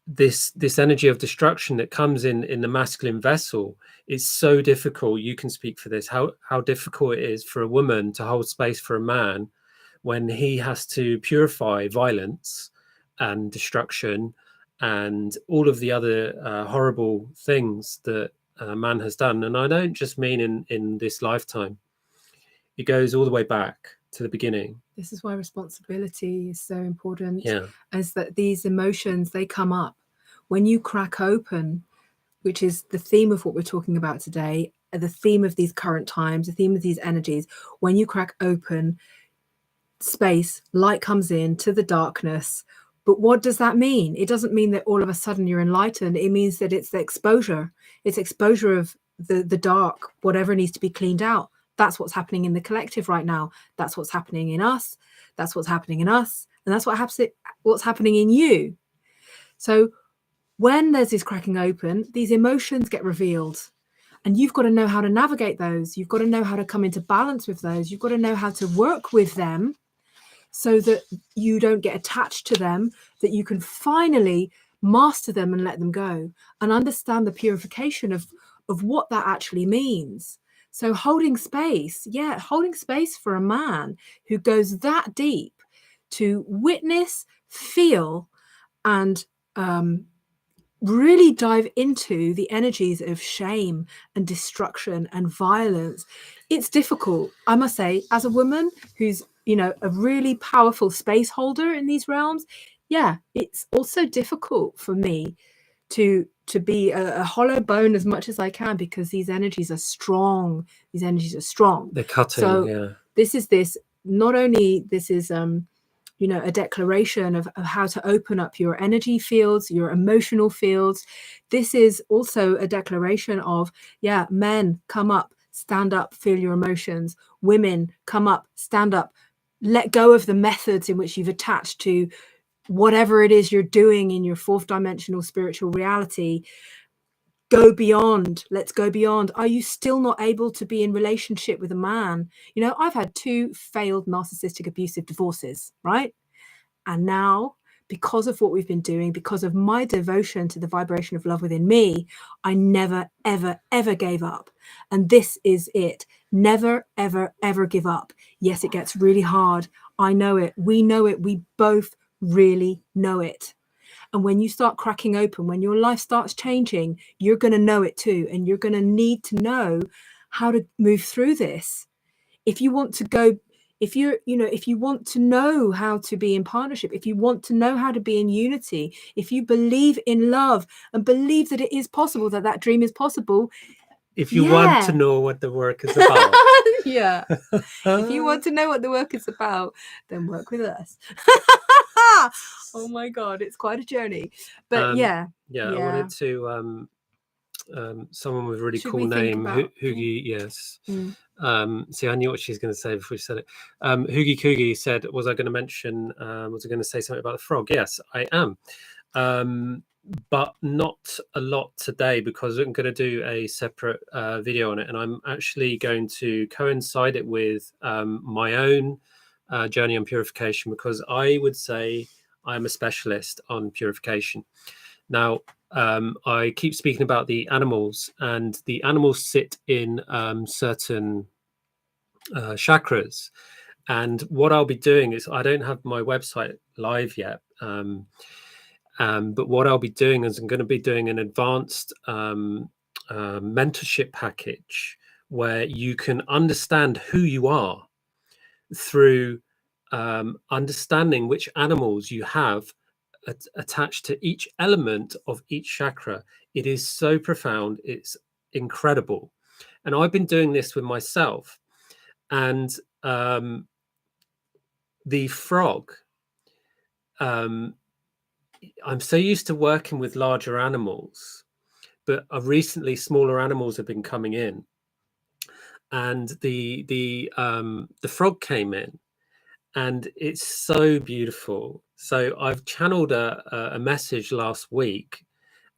this energy of destruction that comes in the masculine vessel is so difficult. You can speak for this, how difficult it is for a woman to hold space for a man when he has to purify violence and destruction and all of the other horrible things that man has done. And I don't just mean in this lifetime. It goes all the way back to the beginning. This is why responsibility is so important. Yeah. Is that these emotions, they come up when you crack open, which is the theme of what we're talking about today, the theme of these current times, the theme of these energies. When you crack open space, light comes in to the darkness. But what does that mean? It doesn't mean that all of a sudden you're enlightened. It means that it's the exposure. It's exposure of the dark, whatever needs to be cleaned out. That's what's happening in the collective right now. That's what's happening in us. That's what's happening in us. And that's what's happening in you. So when there's this cracking open, these emotions get revealed. And you've got to know how to navigate those. You've got to know how to come into balance with those. You've got to know how to work with them so that you don't get attached to them, that you can finally master them and let them go and understand the purification of what that actually means. So holding space, holding space for a man who goes that deep to witness, feel, and really dive into the energies of shame and destruction and violence. It's difficult, I must say, as a woman who's, a really powerful space holder in these realms. Yeah, it's also difficult for me to be a hollow bone as much as I can, because these energies are strong. They're cutting. This is not only this is a declaration of how to open up your energy fields, your emotional fields. This is also a declaration of, men, come up, stand up, feel your emotions. Women, come up, stand up, let go of the methods in which you've attached to whatever it is you're doing in your fourth dimensional spiritual reality. Go beyond. Let's go beyond. Are you still not able to be in relationship with a man? I've had 2 failed narcissistic abusive divorces, right? And now, because of what we've been doing, because of my devotion to the vibration of love within me, I never, ever, ever gave up. And this is it. Never, ever, ever give up. Yes, it gets really hard. I know it. We know it. We both really know it. And when you start cracking open, when your life starts changing, you're going to know it too. And you're going to need to know how to move through this. If you want to go, if you want to know how to be in partnership, if you want to know how to be in unity, if you believe in love and believe that it is possible, that dream is possible. If you want to know what the work is about. If you want to know what the work is about, then work with us. Oh my God, it's quite a journey. But I wanted to someone with a really Should cool we think name, about Hoogie. Yes. Mm. See, I knew what she's going to say before she said it. Hoogie Coogie said, was I going to mention, was I going to say something about the frog? Yes, I am. But not a lot today, because I'm going to do a separate video on it, and I'm actually going to coincide it with my own journey on purification, because I would say I'm a specialist on purification. Now, I keep speaking about the animals, and the animals sit in certain chakras. And what I'll be doing is, I don't have my website live yet, but what I'll be doing is I'm going to be doing an advanced mentorship package where you can understand who you are through understanding which animals you have attached to each element of each chakra. It is so profound. It's incredible. And I've been doing this with myself. And the frog, I'm so used to working with larger animals, but recently smaller animals have been coming in, and the frog came in, and it's so beautiful. So I've channeled a message last week,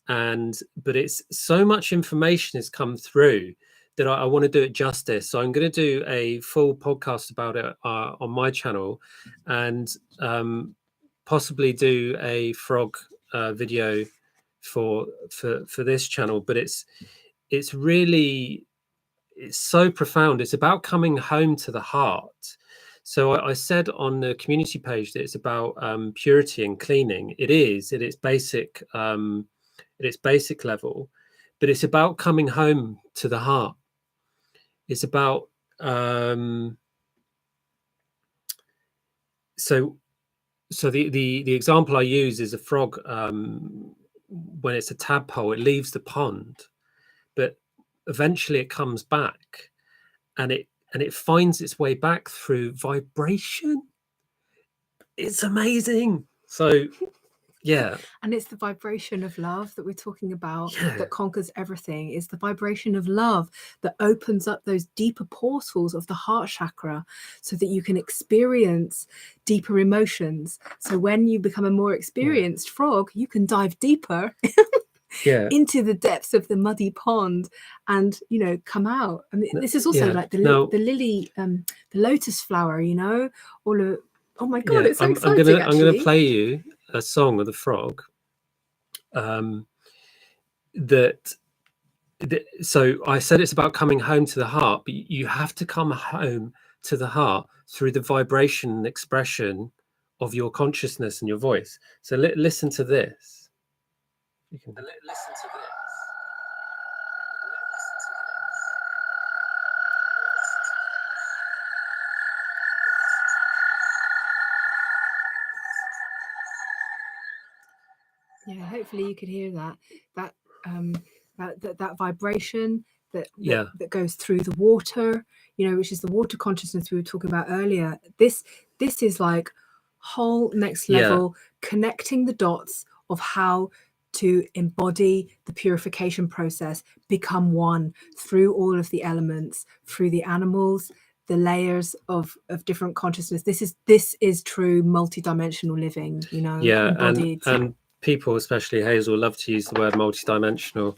but it's so much information has come through that I want to do it justice. So I'm going to do a full podcast about it on my channel, and possibly do a frog video for this channel. But it's really, it's so profound. It's about coming home to the heart. So I said on the community page that it's about purity and cleaning. It is at its basic level, but it's about coming home to the heart. It's about so the example I use is a frog. When it's a tadpole, it leaves the pond, but eventually it comes back, and it finds its way back through vibration. It's amazing. So yeah. And it's the vibration of love that we're talking about, Yeah. that conquers everything. It's the vibration of love that opens up those deeper portals of the heart chakra so that you can experience deeper emotions. So when you become a more experienced frog, you can dive deeper into the depths of the muddy pond and, you know, come out. I mean, this is also like the lily, the lotus flower, you know, all of, oh my God, it's so exciting. I'm gonna play you a song of the frog. So I said it's about coming home to the heart, but you have to come home to the heart through the vibration and expression of your consciousness and your voice. So listen to this. You can listen to this. Yeah, hopefully you could hear that vibration that goes through the water, you know, which is the water consciousness we were talking about earlier. This is like whole next level, connecting the dots of how to embody the purification process, become one through all of the elements, through the animals, the layers of different consciousness. This is true multidimensional living, you know, embodied. And people, especially Hazel, love to use the word multidimensional.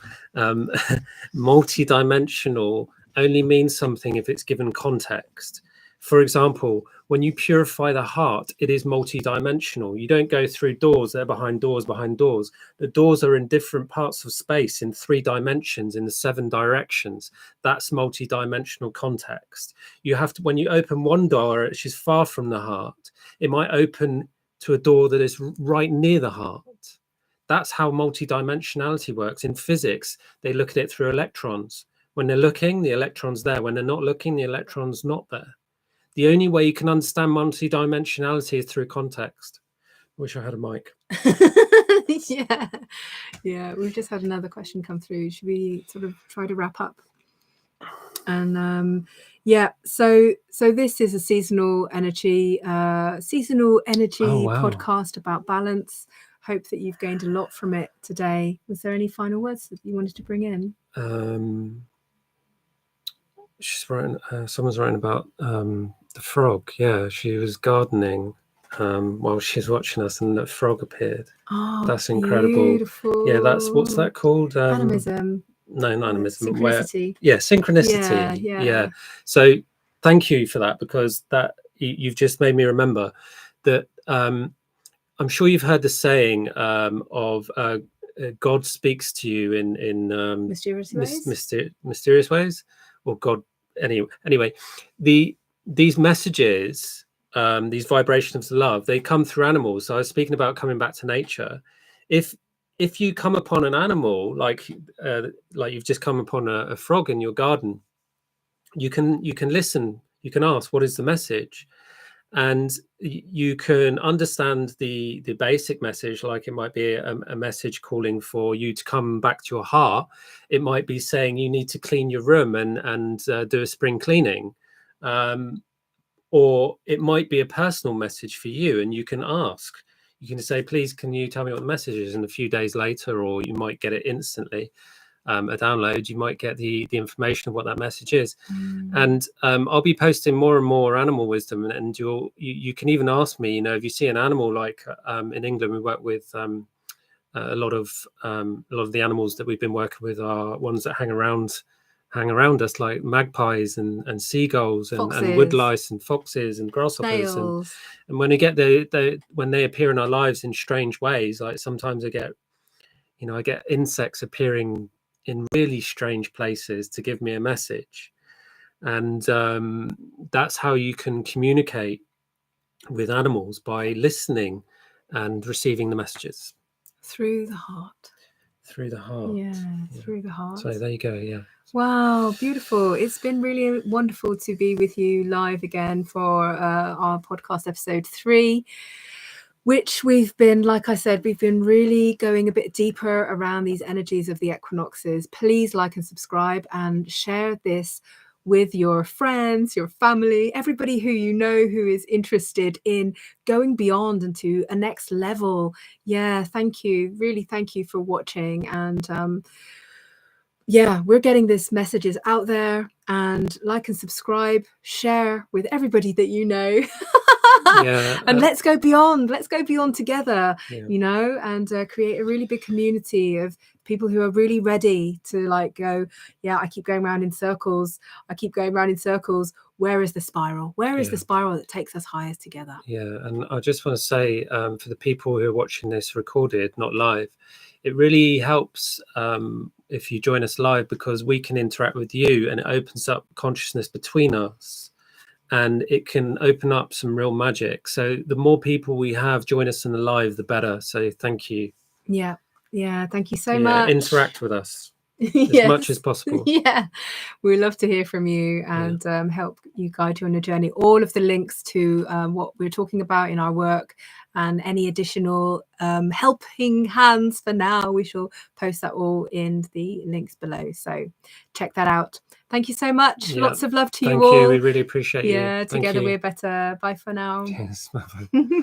Multidimensional only means something if it's given context. For example, when you purify the heart, it is multidimensional. You don't go through doors, they're behind doors, behind doors. The doors are in different parts of space, in 3 dimensions, in the 7 directions. That's multidimensional context. You have to, when you open one door, which is far from the heart, it might open to a door that is right near the heart. That's how multidimensionality works. In physics, they look at it through electrons. When they're looking, the electron's there. When they're not looking, the electron's not there. The only way you can understand multidimensionality is through context. Wish I had a mic. Yeah, we've just had another question come through. Should we sort of try to wrap up? And so this is a seasonal energy podcast about balance. hope that you've gained a lot from it today. Was there any final words that you wanted to bring in? She's writing. Someone's writing about the frog. Yeah, she was gardening while she's watching us, and the frog appeared. Oh, that's incredible. beautiful. Yeah, what's that called? Animism. No, not animism. Synchronicity. Synchronicity. Yeah. So thank you for that, because that you've just made me remember that. I'm sure you've heard the saying of God speaks to you in mysterious ways. Mysterious ways, or God. Anyway, these messages, these vibrations of love, they come through animals. So I was speaking about coming back to nature. If you come upon an animal like you've just come upon a frog in your garden, you can listen. You can ask, what is the message? And you can understand the basic message, like it might be a message calling for you to come back to your heart. It might be saying you need to clean your room and do a spring cleaning, or it might be a personal message for you, and you can ask. You can say, please, can you tell me what the message is? And a few days later, or you might get it instantly. A download, you might get the information of what that message is. And I'll be posting more and more animal wisdom, and you can even ask me, if you see an animal, like in England we work with a lot of the animals that we've been working with are ones that hang around us, like magpies and seagulls and woodlice and foxes and grasshoppers, and when they get when they appear in our lives in strange ways, like sometimes I get insects appearing in really strange places to give me a message. And that's how you can communicate with animals, by listening and receiving the messages through the heart. Through the heart. Through the heart. So there you go. Yeah. Wow, beautiful. It's been really wonderful to be with you live again for our podcast episode 3. Which we've been, like I said, we've been really going a bit deeper around these energies of the equinoxes. Please like and subscribe and share this with your friends, your family, everybody who you know who is interested in going beyond and to a next level. Yeah, thank you. Really, thank you for watching. And we're getting these messages out there, and like and subscribe, share with everybody that you know. And let's go beyond together, and create a really big community of people who are really ready to go, I keep going around in circles. Where is the spiral? Where is the spiral that takes us higher together? And I just want to say, for the people who are watching this recorded, not live, it really helps if you join us live, because we can interact with you, and it opens up consciousness between us. And it can open up some real magic. So the more people we have join us in the live, the better. So thank you. Yeah. Thank you so much. Interact with us as much as possible. We love to hear from you and help you guide you on your journey. All of the links to what we're talking about in our work and any additional helping hands for now, we shall post that all in the links below. So check that out. Thank you so much. Lots of love to you all. Thank you. We really appreciate you. Together we're better. Bye for now. Yes, bye-bye.